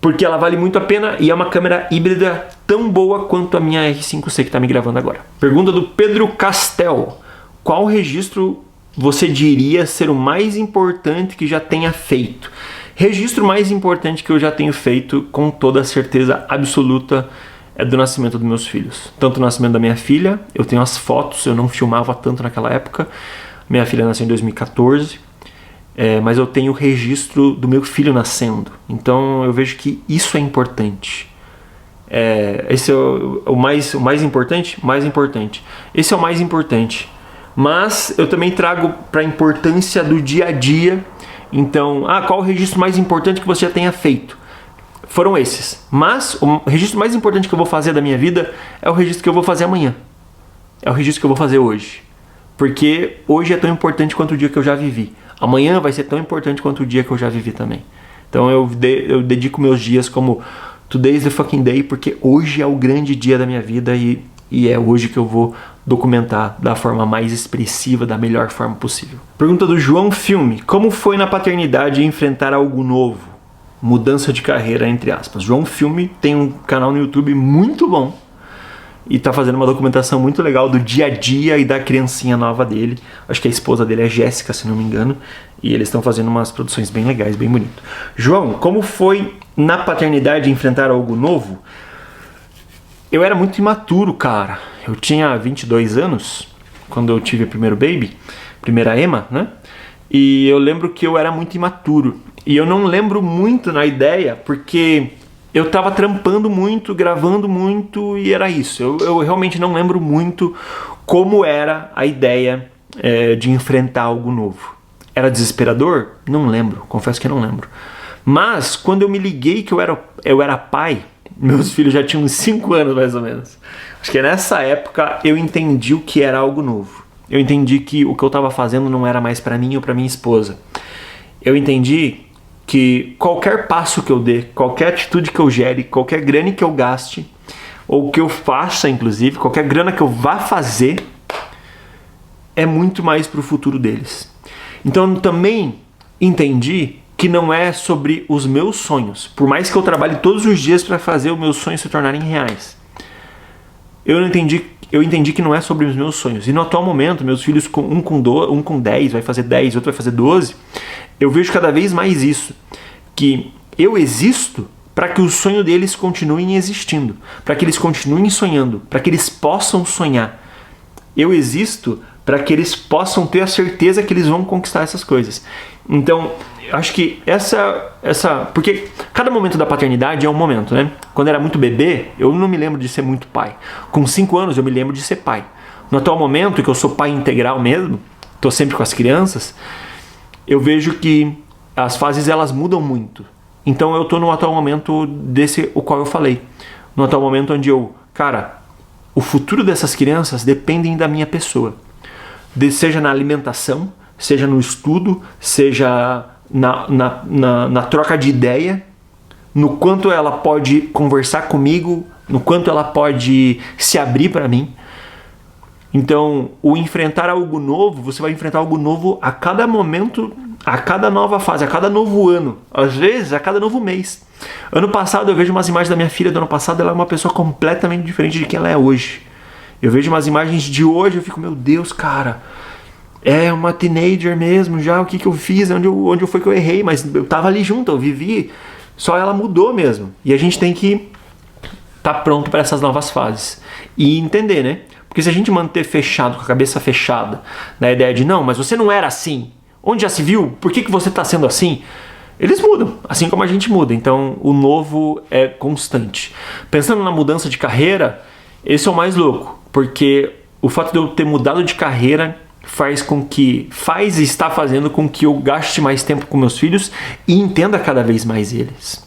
A: porque ela vale muito a pena e é uma câmera híbrida tão boa quanto a minha R5C que está me gravando agora. Pergunta do Pedro Castel. Qual registro você diria ser o mais importante que já tenha feito? Registro mais importante que eu já tenho feito, com toda a certeza absoluta, é do nascimento dos meus filhos. Tanto o nascimento da minha filha, eu tenho as fotos, eu não filmava tanto naquela época. Minha filha nasceu em 2014. Mas eu tenho o registro do meu filho nascendo. Então eu vejo que isso é importante. Esse é o mais importante? Mais importante. Esse é o mais importante. Mas eu também trago para a importância do dia a dia. Então, qual o registro mais importante que você já tenha feito? Foram esses. Mas o registro mais importante que eu vou fazer da minha vida é o registro que eu vou fazer amanhã. É o registro que eu vou fazer hoje. Porque hoje é tão importante quanto o dia que eu já vivi. Amanhã vai ser tão importante quanto o dia que eu já vivi também. Então eu dedico meus dias como today's the fucking day, porque hoje é o grande dia da minha vida e é hoje que eu vou documentar da forma mais expressiva, da melhor forma possível. Pergunta do João Filme. Como foi na paternidade enfrentar algo novo? Mudança de carreira, entre aspas. João Filme tem um canal no YouTube muito bom e tá fazendo uma documentação muito legal do dia a dia e da criancinha nova dele. Acho que a esposa dele é Jéssica, se não me engano. E eles estão fazendo umas produções bem legais, bem bonito. João, como foi na paternidade enfrentar algo novo? Eu era muito imaturo, cara. Eu tinha 22 anos quando eu tive o primeiro baby, primeira Emma, né? E eu lembro que eu era muito imaturo. E eu não lembro muito na ideia, porque eu tava trampando muito, gravando muito e era isso. Eu realmente não lembro muito como era a ideia de enfrentar algo novo. Era desesperador? Não lembro, confesso que não lembro. Mas quando eu me liguei que eu era pai, meus filhos já tinham uns 5 anos mais ou menos. Acho que nessa época eu entendi o que era algo novo. Eu entendi que o que eu estava fazendo não era mais para mim ou para minha esposa. Eu entendi que qualquer passo que eu dê, qualquer atitude que eu gere, qualquer grana que eu gaste, ou que eu faça, inclusive, qualquer grana que eu vá fazer, é muito mais para o futuro deles. Então eu também entendi que não é sobre os meus sonhos. Por mais que eu trabalhe todos os dias para fazer os meus sonhos se tornarem reais, eu entendi que não é sobre os meus sonhos. E no atual momento, meus filhos, um com 10, vai fazer 10, outro vai fazer 12, eu vejo cada vez mais isso, que eu existo para que o sonho deles continuem existindo, para que eles continuem sonhando, para que eles possam sonhar. Eu existo para que eles possam ter a certeza que eles vão conquistar essas coisas. Então, acho que porque cada momento da paternidade é um momento, né? Quando eu era muito bebê, eu não me lembro de ser muito pai. Com 5 anos eu me lembro de ser pai. No atual momento, que eu sou pai integral mesmo, tô sempre com as crianças, eu vejo que as fases elas mudam muito. Então eu tô no atual momento o qual eu falei. No atual momento onde o futuro dessas crianças dependem da minha pessoa. Seja na alimentação, seja no estudo, seja na troca de ideia, no quanto ela pode conversar comigo, no quanto ela pode se abrir para mim. Então, o enfrentar algo novo, você vai enfrentar algo novo a cada momento, a cada nova fase, a cada novo ano, às vezes a cada novo mês. Ano passado eu vejo umas imagens da minha filha do ano passado, ela é uma pessoa completamente diferente de quem ela é hoje. Eu vejo umas imagens de hoje, eu fico, meu Deus, cara, é uma teenager mesmo já, o que eu fiz, onde foi que eu errei, mas eu tava ali junto, eu vivi, só ela mudou mesmo. E a gente tem que estar pronto para essas novas fases e entender, né? Porque se a gente manter fechado, com a cabeça fechada, na ideia de, não, mas você não era assim, onde já se viu, por que você está sendo assim? Eles mudam, assim como a gente muda, então o novo é constante. Pensando na mudança de carreira, esse é o mais louco, porque o fato de eu ter mudado de carreira faz e está fazendo com que eu gaste mais tempo com meus filhos e entenda cada vez mais eles.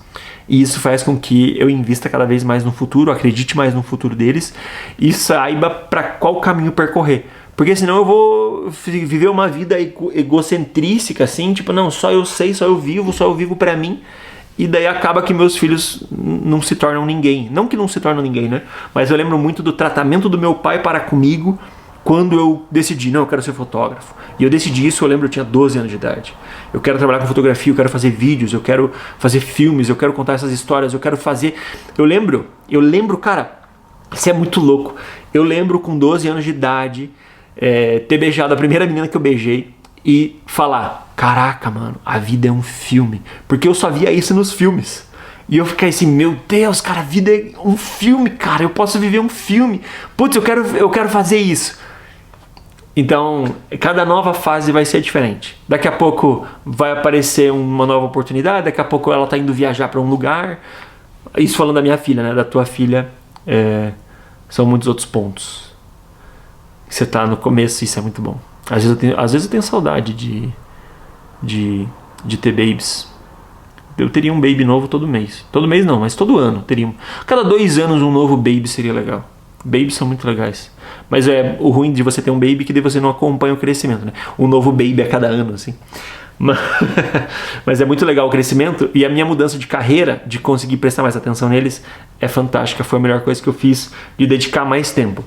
A: E isso faz com que eu invista cada vez mais no futuro, acredite mais no futuro deles e saiba para qual caminho percorrer. Porque senão eu vou viver uma vida egocentrística, assim, tipo, não, só eu sei, só eu vivo pra mim. E daí acaba que meus filhos não se tornam ninguém. Não que não se tornam ninguém, né? Mas eu lembro muito do tratamento do meu pai para comigo quando eu decidi, não, eu quero ser fotógrafo. E eu decidi isso, eu lembro, eu tinha 12 anos de idade. Eu quero trabalhar com fotografia, eu quero fazer vídeos, eu quero fazer filmes, eu quero contar essas histórias, eu quero fazer... Eu lembro, cara, isso é muito louco. Eu lembro com 12 anos de idade, ter beijado a primeira menina que eu beijei e falar, caraca, mano, a vida é um filme. Porque eu só via isso nos filmes. E eu fiquei assim, meu Deus, cara, a vida é um filme, cara, eu posso viver um filme. Putz, eu quero fazer isso. Então, cada nova fase vai ser diferente. Daqui a pouco vai aparecer uma nova oportunidade, daqui a pouco ela tá indo viajar para um lugar. Isso falando da minha filha, né? Da tua filha, são muitos outros pontos. Você tá no começo, isso é muito bom. Às vezes eu tenho saudade de ter babies. Eu teria um baby novo todo mês. Todo mês não, mas todo ano teria. Cada 2 anos um novo baby seria legal. Babies são muito legais. Mas o ruim de você ter um baby é que daí você não acompanha o crescimento, né? Um novo baby a cada ano, assim. Mas é muito legal o crescimento. E a minha mudança de carreira, de conseguir prestar mais atenção neles, é fantástica. Foi a melhor coisa que eu fiz, de dedicar mais tempo.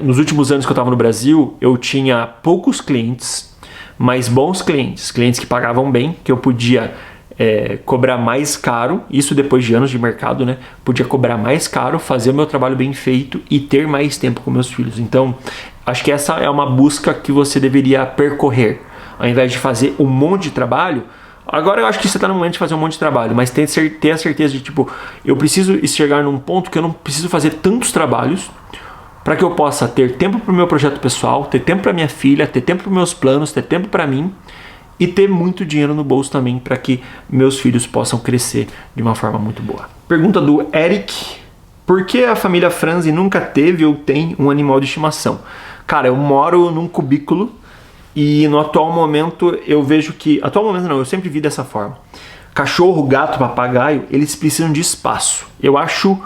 A: Nos últimos anos que eu estava no Brasil, eu tinha poucos clientes, mas bons clientes. Clientes que pagavam bem, que eu podia... cobrar mais caro, isso depois de anos de mercado, né? Podia cobrar mais caro, fazer o meu trabalho bem feito e ter mais tempo com meus filhos. Então, acho que essa é uma busca que você deveria percorrer. Ao invés de fazer um monte de trabalho, agora eu acho que você está no momento de fazer um monte de trabalho, mas ter a certeza de, tipo, eu preciso chegar num ponto que eu não preciso fazer tantos trabalhos para que eu possa ter tempo para o meu projeto pessoal, ter tempo para minha filha, ter tempo para meus planos, ter tempo para mim, e ter muito dinheiro no bolso também para que meus filhos possam crescer de uma forma muito boa. Pergunta do Eric: por que a família Franzi nunca teve ou tem um animal de estimação? Cara, eu moro num cubículo e no atual momento eu vejo que... Atual momento não, eu sempre vi dessa forma. Cachorro, gato, papagaio, eles precisam de espaço. Eu acho...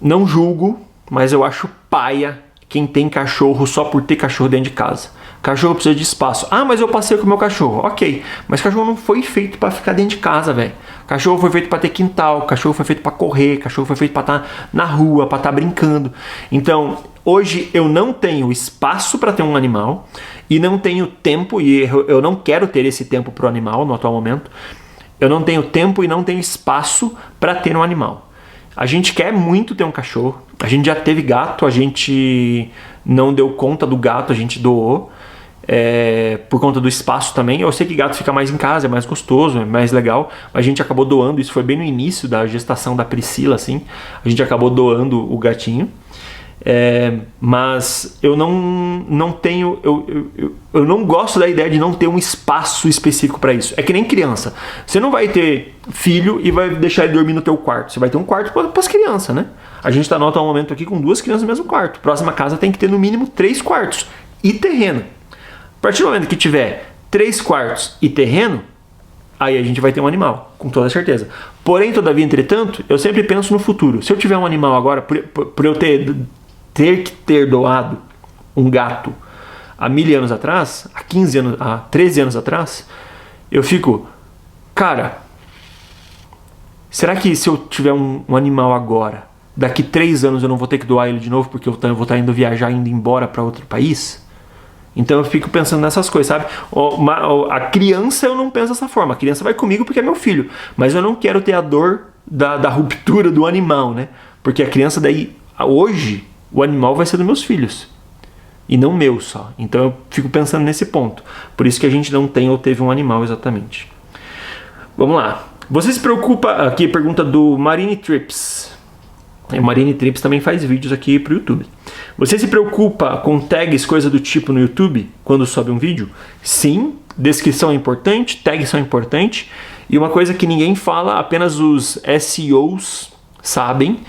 A: Não julgo, mas eu acho paia quem tem cachorro só por ter cachorro dentro de casa. Cachorro precisa de espaço. Ah, mas eu passeio com o meu cachorro. Ok, mas cachorro não foi feito para ficar dentro de casa, velho. Cachorro foi feito para ter quintal, cachorro foi feito para correr, cachorro foi feito para estar na rua, para estar brincando. Então, hoje eu não tenho espaço para ter um animal e não tenho tempo, e eu não quero ter esse tempo para o animal no atual momento. Eu não tenho tempo e não tenho espaço para ter um animal. A gente quer muito ter um cachorro. A gente já teve gato, a gente não deu conta do gato, a gente doou. Por conta do espaço também. Eu sei que gato fica mais em casa, é mais gostoso, é mais legal, mas a gente acabou doando. Isso foi bem no início da gestação da Priscila, assim. A gente acabou doando o gatinho. Mas eu não tenho... Eu não gosto da ideia de não ter um espaço específico para isso. É que nem criança. Você não vai ter filho e vai deixar ele dormir no teu quarto. Você vai ter um quarto para as crianças, né? A gente está no atual momento aqui com 2 crianças no mesmo quarto. Próxima casa tem que ter no mínimo 3 quartos e terreno. A partir do momento que tiver 3 quartos e terreno, aí a gente vai ter um animal, com toda certeza. Porém, todavia, entretanto, eu sempre penso no futuro. Se eu tiver um animal agora, por eu ter que ter doado um gato há 1000 anos atrás, há 15 anos, há 13 anos atrás, eu fico, cara, será que se eu tiver um animal agora, daqui 3 anos eu não vou ter que doar ele de novo porque eu vou estar indo viajar, indo embora para outro país? Então eu fico pensando nessas coisas, sabe? A criança eu não penso dessa forma. A criança vai comigo porque é meu filho. Mas eu não quero ter a dor da ruptura do animal, né? Porque a criança daí... Hoje, o animal vai ser dos meus filhos. E não meu só. Então eu fico pensando nesse ponto. Por isso que a gente não tem ou teve um animal exatamente. Vamos lá. Você se preocupa... Aqui pergunta do Marine Trips. A Marine Trips também faz vídeos aqui pro YouTube. Você se preocupa com tags, coisa do tipo no YouTube, quando sobe um vídeo? Sim, descrição é importante, tags são importantes. E uma coisa que ninguém fala, apenas os SEOs sabem,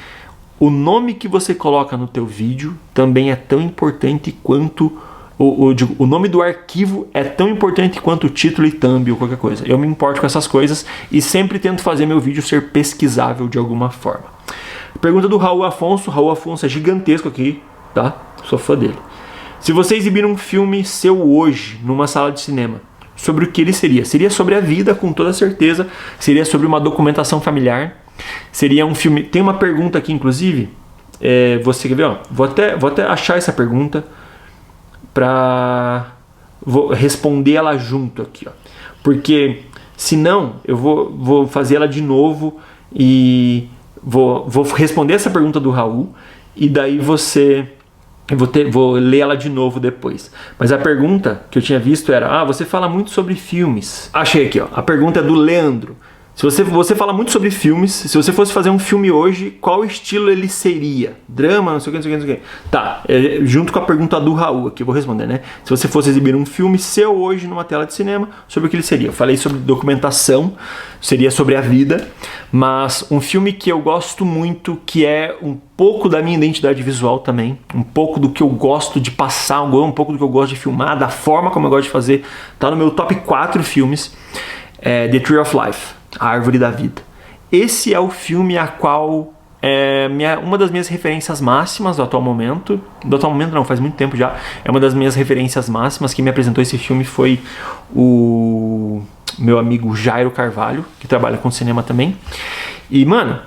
A: o nome que você coloca no teu vídeo também é tão importante quanto o nome do arquivo é tão importante quanto o título e thumb ou qualquer coisa. Eu me importo com essas coisas e sempre tento fazer meu vídeo ser pesquisável de alguma forma. Pergunta do Raul Afonso. Raul Afonso é gigantesco aqui, tá? Sou fã dele. Se você exibir um filme seu hoje numa sala de cinema, sobre o que ele seria? Seria sobre a vida, com toda certeza. Seria sobre uma documentação familiar. Seria um filme... Tem uma pergunta aqui, inclusive. Você quer ver? Ó, vou até achar essa pergunta vou responder ela junto aqui, ó. Porque senão eu vou fazer ela de novo e vou responder essa pergunta do Raul e daí vou ler ela de novo depois. Mas a pergunta que eu tinha visto era: você fala muito sobre filmes. Achei aqui, ó. A pergunta é do Leandro. Se você fala muito sobre filmes, se você fosse fazer um filme hoje, qual estilo ele seria? Drama, não sei o que, não sei o que, não sei o que. Tá, junto com a pergunta do Raul aqui, eu vou responder, né? Se você fosse exibir um filme seu hoje numa tela de cinema, sobre o que ele seria? Eu falei sobre documentação, seria sobre a vida, mas um filme que eu gosto muito, que é um pouco da minha identidade visual também, um pouco do que eu gosto de passar, um pouco do que eu gosto de filmar, da forma como eu gosto de fazer, tá no meu top 4 filmes, The Tree of Life. A Árvore da Vida. Esse é o filme a qual uma das minhas referências máximas do atual momento. Do atual momento não, faz muito tempo já. É uma das minhas referências máximas. Quem me apresentou esse filme foi o meu amigo Jairo Carvalho, que trabalha com cinema também. E, mano,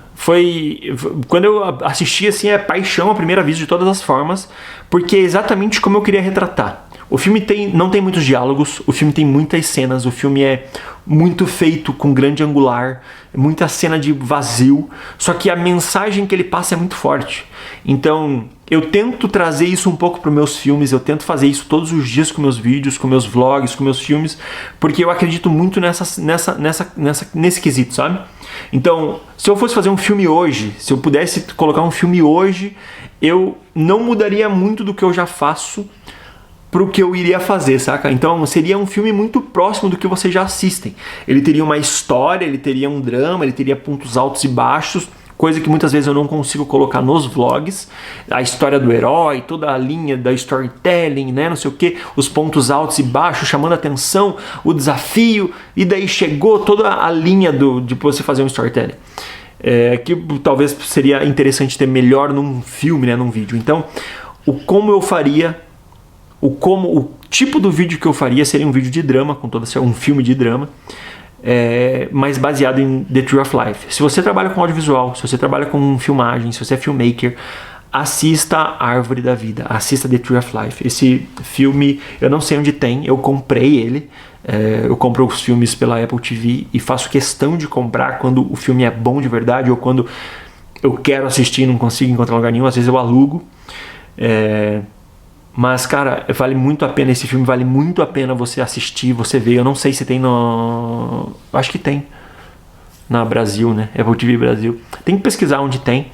A: quando eu assisti, assim, é paixão à primeira vista de todas as formas, porque é exatamente como eu queria retratar. O filme não tem muitos diálogos, o filme tem muitas cenas, o filme é muito feito com grande angular, muita cena de vazio, só que a mensagem que ele passa é muito forte. Então, eu tento trazer isso um pouco para os meus filmes, eu tento fazer isso todos os dias com meus vídeos, com meus vlogs, com meus filmes, porque eu acredito muito nesse quesito, sabe? Então, se eu fosse fazer um filme hoje, se eu pudesse colocar um filme hoje, eu não mudaria muito do que eu já faço pro que eu iria fazer, saca? Então seria um filme muito próximo do que vocês já assistem. Ele teria uma história, ele teria um drama, ele teria pontos altos e baixos, coisa que muitas vezes eu não consigo colocar nos vlogs. A história do herói, toda a linha da storytelling, né, não sei o que, os pontos altos e baixos, chamando a atenção, o desafio, e daí chegou toda a linha de você fazer um storytelling. Que talvez seria interessante ter melhor num filme, né, num vídeo. Então, como eu faria... O tipo do vídeo que eu faria seria um vídeo de drama, um filme de drama, mas baseado em The Tree of Life. Se você trabalha com audiovisual, se você trabalha com filmagem, se você é filmmaker, assista a Árvore da Vida, assista The Tree of Life. Esse filme, eu não sei onde tem, eu comprei ele, eu compro os filmes pela Apple TV e faço questão de comprar quando o filme é bom de verdade ou quando eu quero assistir e não consigo encontrar lugar nenhum, às vezes eu alugo. Mas, cara, vale muito a pena esse filme, vale muito a pena você assistir, você ver. Eu não sei se tem acho que tem na Brasil, né? Apple TV Brasil. Tem que pesquisar onde tem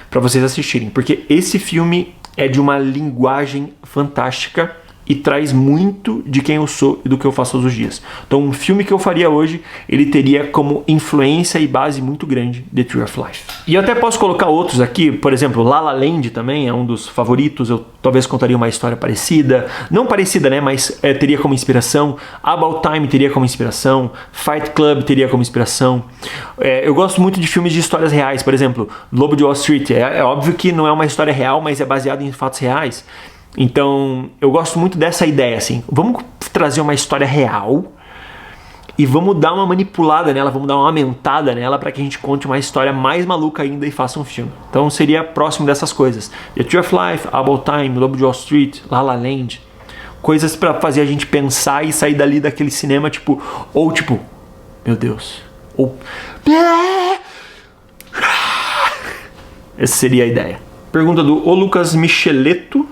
A: pra vocês assistirem, porque esse filme é de uma linguagem fantástica e traz muito de quem eu sou e do que eu faço todos os dias. Então, um filme que eu faria hoje, ele teria como influência e base muito grande The Tree of Life. E eu até posso colocar outros aqui, por exemplo, La La Land também é um dos favoritos, eu talvez contaria uma história parecida, não parecida, né, mas teria como inspiração. About Time teria como inspiração, Fight Club teria como inspiração. Eu gosto muito de filmes de histórias reais, por exemplo, Lobo de Wall Street, é óbvio que não é uma história real, mas é baseado em fatos reais. Então, eu gosto muito dessa ideia, assim, vamos trazer uma história real e vamos dar uma manipulada nela, vamos dar uma aumentada nela para que a gente conte uma história mais maluca ainda e faça um filme. Então, seria próximo dessas coisas. The Tree of Life, About Time, Lobo de Wall Street, La La Land, coisas para fazer a gente pensar e sair dali daquele cinema, tipo, meu Deus, ou... Essa seria a ideia. Pergunta do Lucas Micheleto.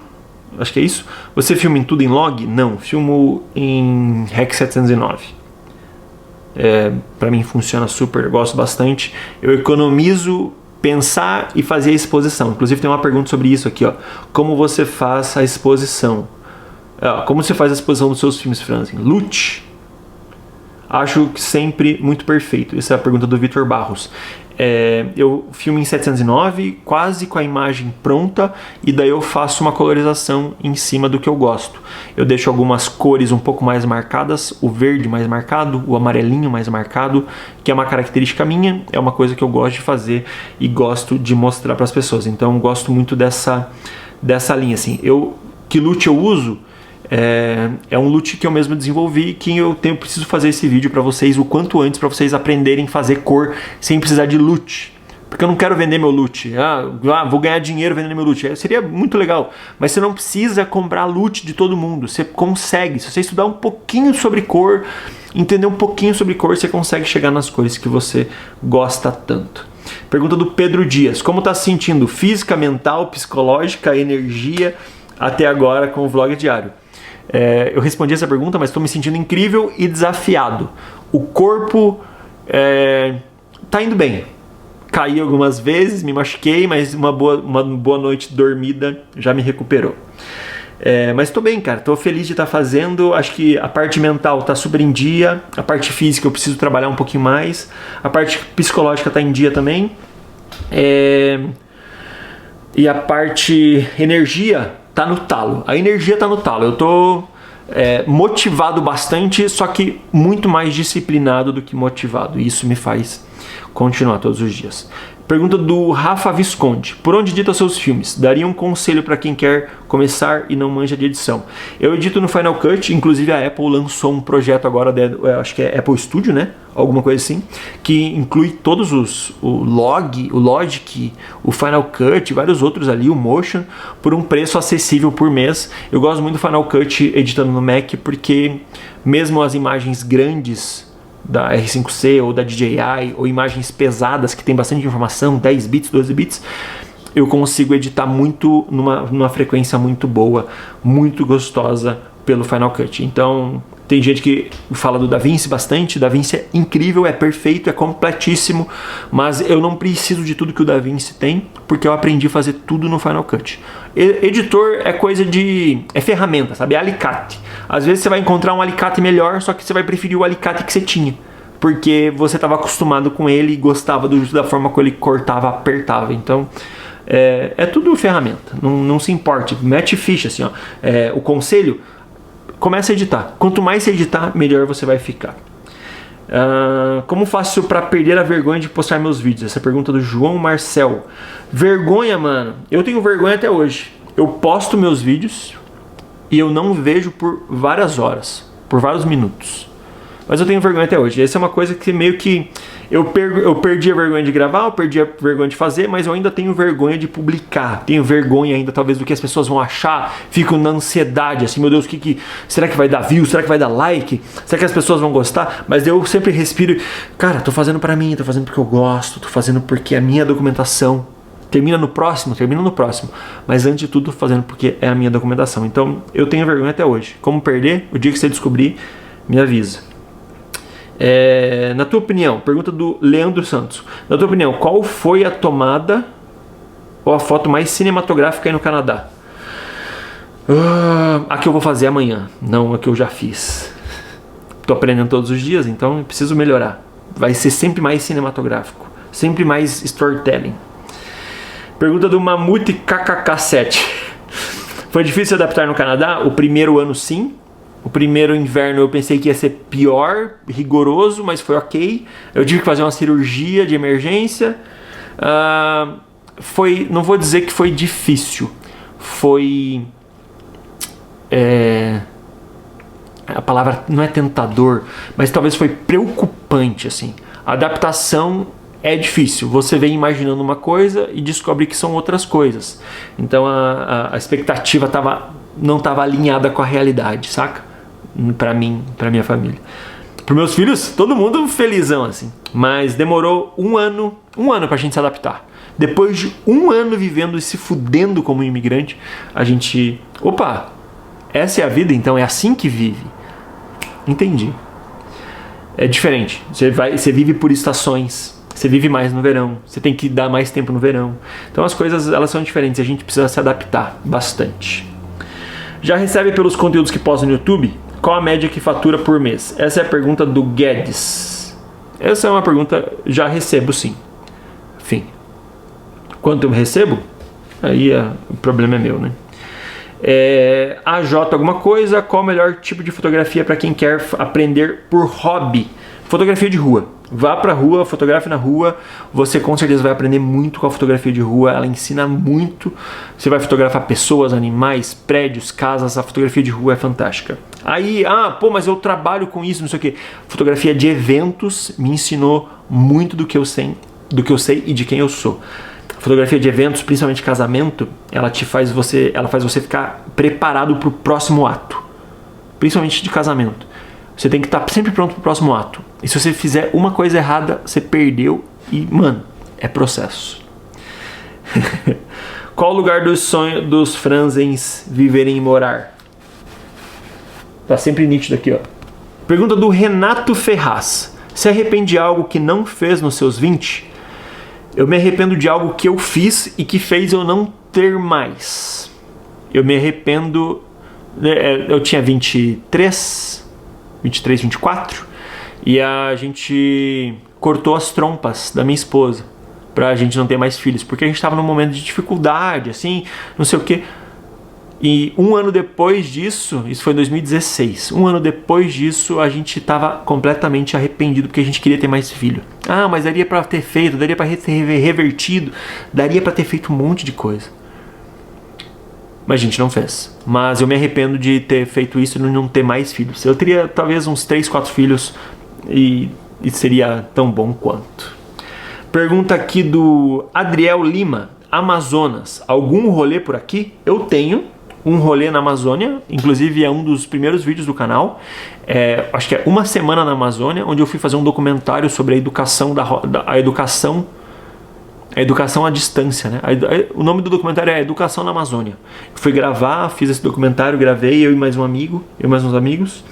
A: Acho que é isso. Você filma em tudo em log? Não, filmo em Rec 709. Pra mim funciona super, eu gosto bastante. Eu economizo pensar e fazer a exposição. Inclusive tem uma pergunta sobre isso aqui, ó. Como você faz a exposição? Como você faz a exposição dos seus filmes, Franzen? Lute. Acho que sempre muito perfeito. Essa é a pergunta do Vitor Barros. eu filmo em 709, quase com a imagem pronta, e daí eu faço uma colorização em cima do que eu gosto. Eu deixo algumas cores um pouco mais marcadas, o verde mais marcado, o amarelinho mais marcado, que é uma característica minha, é uma coisa que eu gosto de fazer e gosto de mostrar para as pessoas. Então eu gosto muito dessa linha, assim. Que look eu uso? É um look que eu mesmo desenvolvi, que eu preciso fazer esse vídeo para vocês o quanto antes, para vocês aprenderem a fazer cor sem precisar de look. Porque eu não quero vender meu loot. Vou ganhar dinheiro vendendo meu loot. Seria muito legal. Mas você não precisa comprar loot de todo mundo. Você consegue. Se você estudar um pouquinho sobre cor, entender um pouquinho sobre cor, você consegue chegar nas cores que você gosta tanto. Pergunta do Pedro Dias. Como está se sentindo? Física, mental, psicológica, energia até agora com o vlog diário? Eu respondi essa pergunta, mas estou me sentindo incrível e desafiado. O corpo tá indo bem. Caí algumas vezes, me machuquei, mas uma boa noite dormida já me recuperou. Mas estou bem, cara. Estou feliz de estar fazendo. Acho que a parte mental está super em dia. A parte física eu preciso trabalhar um pouquinho mais. A parte psicológica está em dia também. E a parte energia tá no talo. A energia tá no talo. Eu tô motivado bastante, só que muito mais disciplinado do que motivado. E isso me faz continuar todos os dias. Pergunta do Rafa Visconde. Por onde edita seus filmes? Daria um conselho para quem quer começar e não manja de edição? Eu edito no Final Cut, inclusive a Apple lançou um projeto agora, acho que é Apple Studio, né? Alguma coisa assim, que inclui todos o Logic, o Final Cut, vários outros ali, o Motion, por um preço acessível por mês. Eu gosto muito do Final Cut editando no Mac, porque mesmo as imagens grandes da R5C ou da DJI, ou imagens pesadas que tem bastante informação, 10 bits, 12 bits, eu consigo editar muito numa frequência muito boa, muito gostosa pelo Final Cut. Então tem gente que fala do DaVinci bastante. DaVinci é incrível, é perfeito, é completíssimo, mas eu não preciso de tudo que o DaVinci tem, porque eu aprendi a fazer tudo no Final Cut. Editor é coisa é ferramenta, sabe? É alicate. Às vezes você vai encontrar um alicate melhor, só que você vai preferir o alicate que você tinha, porque você estava acostumado com ele e gostava da forma como ele cortava, apertava. Então é tudo ferramenta, não se importe, mete ficha assim, ó. O conselho: começa a editar. Quanto mais você editar, melhor você vai ficar. Como faço para perder a vergonha de postar meus vídeos? Essa pergunta do João Marcel. Vergonha, mano. Eu tenho vergonha até hoje. Eu posto meus vídeos e eu não vejo por várias horas, por vários minutos. Mas eu tenho vergonha até hoje. Essa é uma coisa que meio que eu perdi a vergonha de gravar, eu perdi a vergonha de fazer, mas eu ainda tenho vergonha de publicar. Tenho vergonha ainda, talvez, do que as pessoas vão achar. Fico na ansiedade, assim, meu Deus, será que vai dar view? Será que vai dar like? Será que as pessoas vão gostar? Mas eu sempre respiro, cara, tô fazendo pra mim, tô fazendo porque eu gosto, tô fazendo porque é a minha documentação. Termina no próximo. Mas antes de tudo, tô fazendo porque é a minha documentação. Então, eu tenho vergonha até hoje. Como perder? O dia que você descobrir, me avisa. Na tua opinião, pergunta do Leandro Santos. Na tua opinião, qual foi a tomada ou a foto mais cinematográfica aí no Canadá? A que eu vou fazer amanhã, não a que eu já fiz. Tô aprendendo todos os dias, então eu preciso melhorar. Vai ser sempre mais cinematográfico, sempre mais storytelling. Pergunta do Mamute KKK7. Foi difícil se adaptar no Canadá? O primeiro ano, sim. O primeiro inverno eu pensei que ia ser pior, rigoroso, mas foi ok. Eu tive que fazer uma cirurgia de emergência. Não vou dizer que foi difícil. A palavra não é tentador, mas talvez foi preocupante, assim. A adaptação é difícil. Você vem imaginando uma coisa e descobre que são outras coisas. Então a expectativa não estava alinhada com a realidade, saca? Pra mim, pra minha família. Pros meus filhos, todo mundo felizão, assim. Mas demorou um ano pra gente se adaptar. Depois de um ano vivendo e se fudendo como imigrante, a gente... Opa, essa é a vida, então é assim que vive. Entendi. É diferente. Você vive por estações. Você vive mais no verão. Você tem que dar mais tempo no verão. Então as coisas, elas são diferentes. A gente precisa se adaptar bastante. Já recebe pelos conteúdos que posta no YouTube? Qual a média que fatura por mês? Essa é a pergunta do Guedes. Essa é uma pergunta, já recebo sim. Enfim. Quanto eu recebo? Aí o problema é meu, né? AJ alguma coisa, qual o melhor tipo de fotografia para quem quer aprender por hobby? Fotografia de rua. Vá pra rua, fotografe na rua, você com certeza vai aprender muito com a fotografia de rua, ela ensina muito. Você vai fotografar pessoas, animais, prédios, casas, a fotografia de rua é fantástica. Aí, mas eu trabalho com isso, não sei o que. Fotografia de eventos me ensinou muito do que eu sei e de quem eu sou. Fotografia de eventos, principalmente casamento, ela faz você ficar preparado para o próximo ato. Principalmente de casamento. Você tem que estar sempre pronto para o próximo ato. E se você fizer uma coisa errada, você perdeu e, mano, é processo. Qual o lugar do sonho dos Franzens viverem e morar? Tá sempre nítido aqui, ó. Pergunta do Renato Ferraz. Se arrepende de algo que não fez nos seus 20? Eu me arrependo de algo que eu fiz e que fez eu não ter mais. Eu me arrependo... Eu tinha 23, 24, e a gente cortou as trompas da minha esposa pra gente não ter mais filhos, porque a gente tava num momento de dificuldade, assim, não sei o que. E um ano depois disso, isso foi em 2016, um ano depois disso a gente tava completamente arrependido porque a gente queria ter mais filho. Mas daria pra ter feito, daria pra ter revertido, daria pra ter feito um monte de coisa. Mas a gente não fez. Mas eu me arrependo de ter feito isso e não ter mais filhos. Eu teria talvez uns 3, 4 filhos e seria tão bom quanto. Pergunta aqui do Adriel Lima. Amazonas, algum rolê por aqui? Eu tenho um rolê na Amazônia, inclusive é um dos primeiros vídeos do canal. Acho que é Uma Semana na Amazônia, onde eu fui fazer um documentário sobre a educação a educação à distância, né? O nome do documentário é Educação na Amazônia. Eu fui gravar, fiz esse documentário, gravei, eu e mais uns amigos.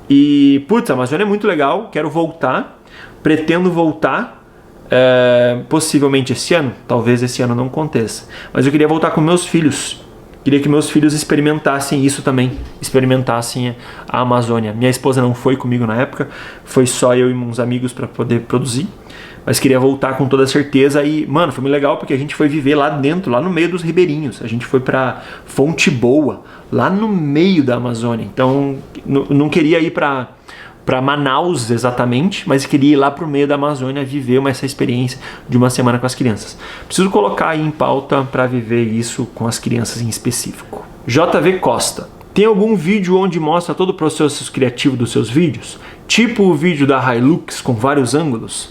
A: E, a Amazônia é muito legal, quero voltar, pretendo voltar, possivelmente esse ano, talvez esse ano não aconteça. Mas eu queria voltar com meus filhos. Queria que meus filhos experimentassem isso também, experimentassem a Amazônia. Minha esposa não foi comigo na época, foi só eu e uns amigos para poder produzir. Mas queria voltar com toda certeza e, mano, foi muito legal porque a gente foi viver lá dentro, lá no meio dos ribeirinhos. A gente foi pra Fonte Boa, lá no meio da Amazônia. Então, não queria ir pra Manaus exatamente, mas queria ir lá pro meio da Amazônia viver essa experiência de uma semana com as crianças. Preciso colocar aí em pauta para viver isso com as crianças em específico. JV Costa. Tem algum vídeo onde mostra todo o processo criativo dos seus vídeos? Tipo o vídeo da Hilux com vários ângulos?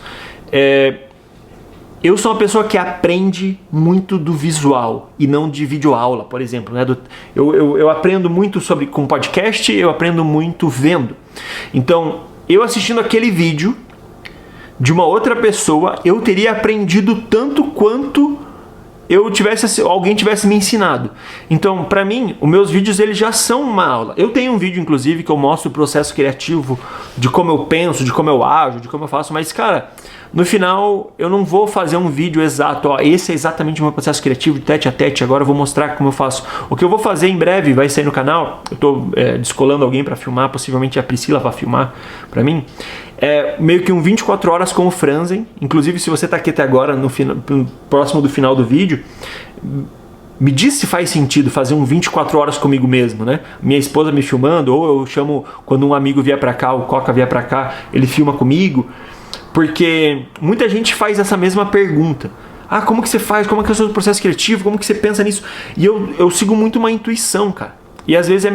A: Eu sou uma pessoa que aprende muito do visual e não de videoaula, por exemplo, né? Eu aprendo muito com podcast, eu aprendo muito vendo. Então, eu assistindo aquele vídeo de uma outra pessoa, eu teria aprendido tanto quanto alguém tivesse me ensinado. Então, pra mim, os meus vídeos eles já são uma aula. Eu tenho um vídeo, inclusive, que eu mostro o processo criativo de como eu penso, de como eu ajo, de como eu faço, mas, cara, no final, eu não vou fazer um vídeo exato, esse é exatamente o meu processo criativo de tete a tete, agora eu vou mostrar como eu faço. O que eu vou fazer em breve, vai sair no canal, eu tô descolando alguém pra filmar, possivelmente a Priscila vai filmar pra mim, meio que um 24 horas com o Franzen. Inclusive, se você tá aqui até agora, próximo do final do vídeo, me diz se faz sentido fazer um 24 horas comigo mesmo, né? Minha esposa me filmando, ou eu chamo, quando um amigo vier pra cá, o Coca vier pra cá, ele filma comigo. Porque muita gente faz essa mesma pergunta. Como que você faz? Como é que é o seu processo criativo? Como que você pensa nisso? E eu sigo muito uma intuição, cara. E às vezes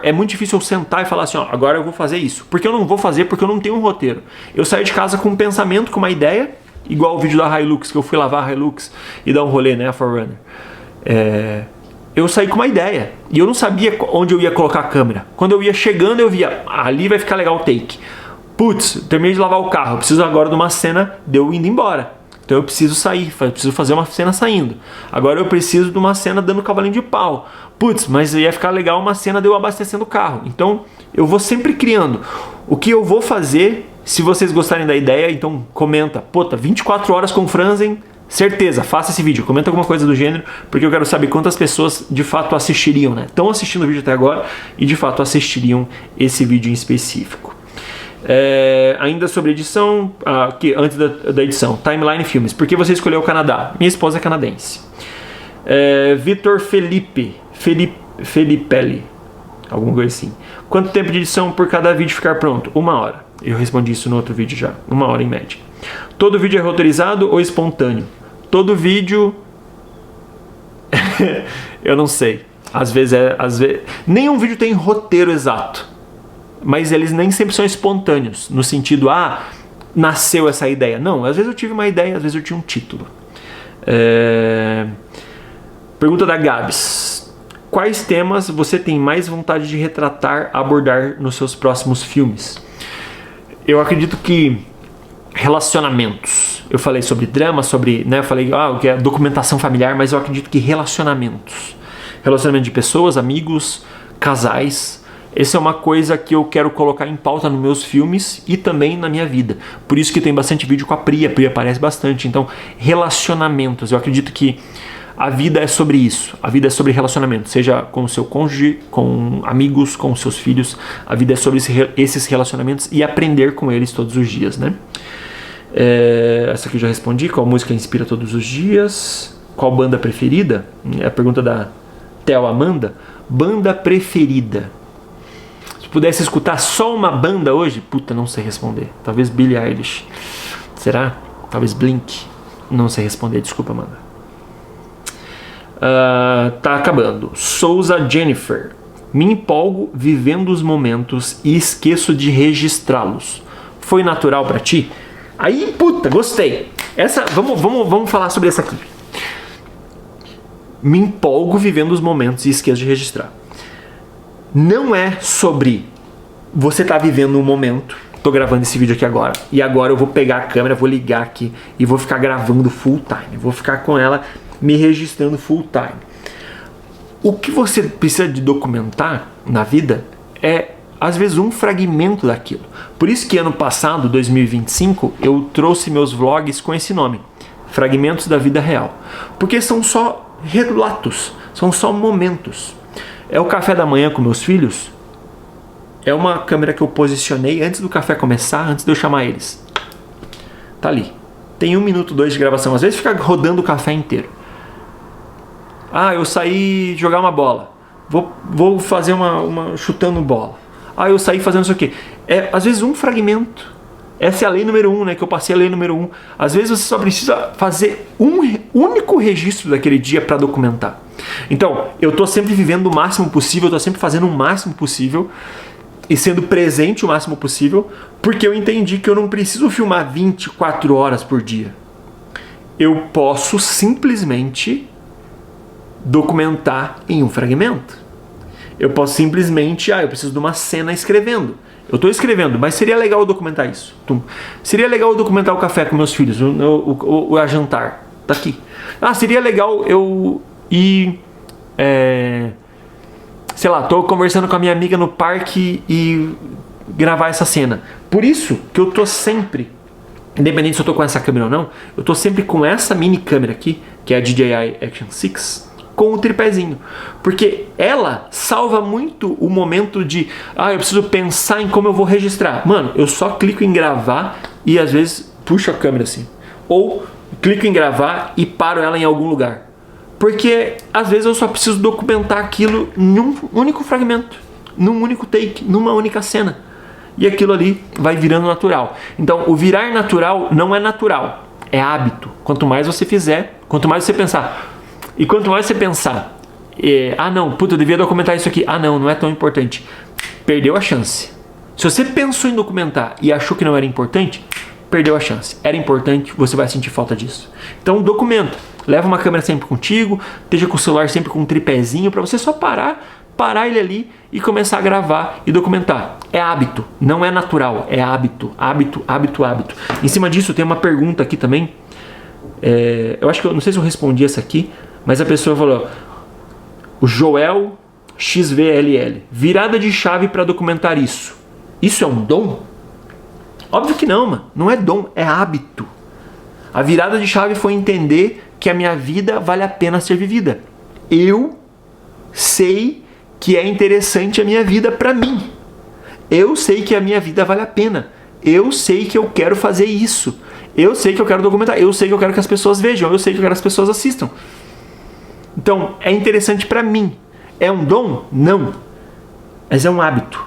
A: é muito difícil eu sentar e falar assim, agora eu vou fazer isso. Porque eu não vou fazer, porque eu não tenho um roteiro. Eu saio de casa com um pensamento, com uma ideia, igual o vídeo da Hilux, que eu fui lavar a Hilux e dar um rolê, né, a 4Runner. Eu saí com uma ideia. E eu não sabia onde eu ia colocar a câmera. Quando eu ia chegando, eu via, ali vai ficar legal o take. Terminei de lavar o carro, eu preciso agora de uma cena de eu indo embora. Então eu preciso sair, preciso fazer uma cena saindo. Agora eu preciso de uma cena dando cavalinho de pau. Mas ia ficar legal uma cena de eu abastecendo o carro. Então eu vou sempre criando. O que eu vou fazer, se vocês gostarem da ideia, então comenta. 24 horas com o Franzen, certeza, faça esse vídeo. Comenta alguma coisa do gênero, porque eu quero saber quantas pessoas de fato assistiriam, né? Estão assistindo o vídeo até agora e de fato assistiriam esse vídeo em específico. Ainda sobre edição, aqui, antes da edição, Timeline Filmes. Por que você escolheu o Canadá? Minha esposa é canadense. Vitor Felipelli, alguma coisa assim. Quanto tempo de edição por cada vídeo ficar pronto? 1 hora. Eu respondi isso no outro vídeo já. 1 hora em média. Todo vídeo é roteirizado ou espontâneo? Todo vídeo... eu não sei. Às vezes nenhum vídeo tem roteiro exato. Mas eles nem sempre são espontâneos. No sentido, nasceu essa ideia. Não, às vezes eu tive uma ideia, às vezes eu tinha um título. Pergunta da Gabs. Quais temas você tem mais vontade de retratar, abordar nos seus próximos filmes? Eu acredito que relacionamentos. Eu falei sobre drama, eu falei o que é documentação familiar, mas eu acredito que relacionamentos. Relacionamento de pessoas, amigos, casais. Essa é uma coisa que eu quero colocar em pauta nos meus filmes e também na minha vida. Por isso que tem bastante vídeo com a Pri aparece bastante. Então, relacionamentos. Eu acredito que a vida é sobre isso. A vida é sobre relacionamento. Seja com o seu cônjuge, com amigos, com os seus filhos. A vida é sobre esses relacionamentos e aprender com eles todos os dias, né? Essa aqui eu já respondi. Qual música inspira todos os dias? Qual banda preferida? É a pergunta da Theo Amanda. Banda preferida. Se pudesse escutar só uma banda hoje, não sei responder. Talvez Billie Eilish. Será? Talvez Blink. Não sei responder, desculpa, Amanda. Tá acabando. Souza Jennifer. Me empolgo vivendo os momentos e esqueço de registrá-los. Foi natural pra ti? Aí, gostei. Vamos falar sobre essa aqui. Me empolgo vivendo os momentos e esqueço de registrar. Não é sobre você tá vivendo um momento. Tô gravando esse vídeo aqui agora. E agora eu vou pegar a câmera, vou ligar aqui e vou ficar gravando full time. Vou ficar com ela me registrando full time. O que você precisa de documentar na vida é, às vezes, um fragmento daquilo. Por isso que ano passado, 2025, eu trouxe meus vlogs com esse nome. Fragmentos da vida real. Porque são só relatos, são só momentos. É o café da manhã com meus filhos. É uma câmera que eu posicionei antes do café começar, antes de eu chamar eles. Tá ali. Tem 1 minuto, 2 de gravação. Às vezes fica rodando o café inteiro. Eu saí jogar uma bola. Vou fazer uma chutando bola. Eu saí fazendo isso aqui. Às vezes um fragmento. Essa é a lei número 1, né? Que eu passei a lei número 1. Às vezes você só precisa fazer um único registro daquele dia para documentar. Então, eu tô sempre vivendo o máximo possível, eu tô sempre fazendo o máximo possível e sendo presente o máximo possível, porque eu entendi que eu não preciso filmar 24 horas por dia. Eu posso simplesmente documentar em um fragmento. Eu posso simplesmente, eu preciso de uma cena escrevendo. Eu estou escrevendo, mas seria legal eu documentar isso. Seria legal eu documentar o café com meus filhos, o jantar. Tá aqui. Seria legal eu ir... sei lá, tô conversando com a minha amiga no parque e gravar essa cena. Por isso que eu tô sempre, independente se eu tô com essa câmera ou não, eu tô sempre com essa mini câmera aqui, que é a DJI Action 6, com o tripézinho. Porque ela salva muito o momento de, eu preciso pensar em como eu vou registrar. Mano, eu só clico em gravar e às vezes puxo a câmera assim. Ou clico em gravar e paro ela em algum lugar. Porque às vezes eu só preciso documentar aquilo em um único fragmento, num único take, numa única cena. E aquilo ali vai virando natural. Então, o virar natural não é natural, é hábito. Quanto mais você fizer, quanto mais você pensar. E quanto mais você pensar, eu devia documentar isso aqui. Não é tão importante. Perdeu a chance. Se você pensou em documentar e achou que não era importante, perdeu a chance. Era importante, você vai sentir falta disso. Então, documenta. Leva uma câmera sempre contigo, esteja com o celular sempre com um tripézinho para você só parar ele ali e começar a gravar e documentar. É hábito, não é natural, é hábito, hábito, hábito, hábito. Em cima disso tem uma pergunta aqui também. Eu acho que não sei se eu respondi essa aqui, mas a pessoa falou: o Joel XVLL, virada de chave para documentar isso. Isso é um dom? Óbvio que não, mano. Não é dom, é hábito. A virada de chave foi entender que a minha vida vale a pena ser vivida. Eu sei que é interessante a minha vida para mim. Eu sei que a minha vida vale a pena. eu sei que eu quero fazer isso. Eu sei que eu quero documentar. Eu sei que eu quero que as pessoas vejam. Eu sei que eu quero que as pessoas assistam. Então, é interessante para mim. É um dom? Não. Mas é um hábito.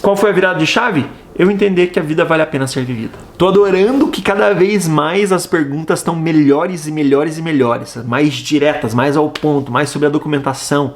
A: Qual foi a virada de chave? Eu entender que a vida vale a pena ser vivida. Tô adorando que cada vez mais as perguntas estão melhores e melhores e melhores. Mais diretas, mais ao ponto, mais sobre a documentação.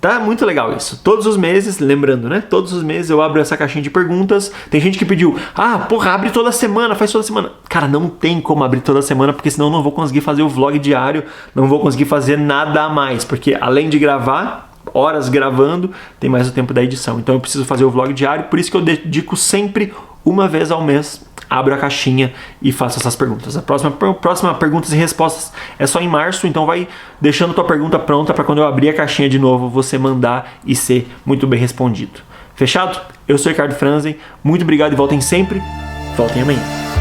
A: Tá muito legal isso. Todos os meses, lembrando, né? Todos os meses eu abro essa caixinha de perguntas. Tem gente que pediu, abre toda semana, faz toda semana. Cara, não tem como abrir toda semana, porque senão eu não vou conseguir fazer o vlog diário, não vou conseguir fazer nada a mais, porque além de gravar, horas gravando, tem mais o tempo da edição. Então eu preciso fazer o vlog diário, por isso que eu dedico sempre uma vez ao mês, abro a caixinha e faço essas perguntas. A próxima perguntas e respostas é só em março, então vai deixando tua pergunta pronta para quando eu abrir a caixinha de novo, você mandar e ser muito bem respondido. Fechado? Eu sou Ricardo Franzen, muito obrigado e voltem sempre, voltem amanhã.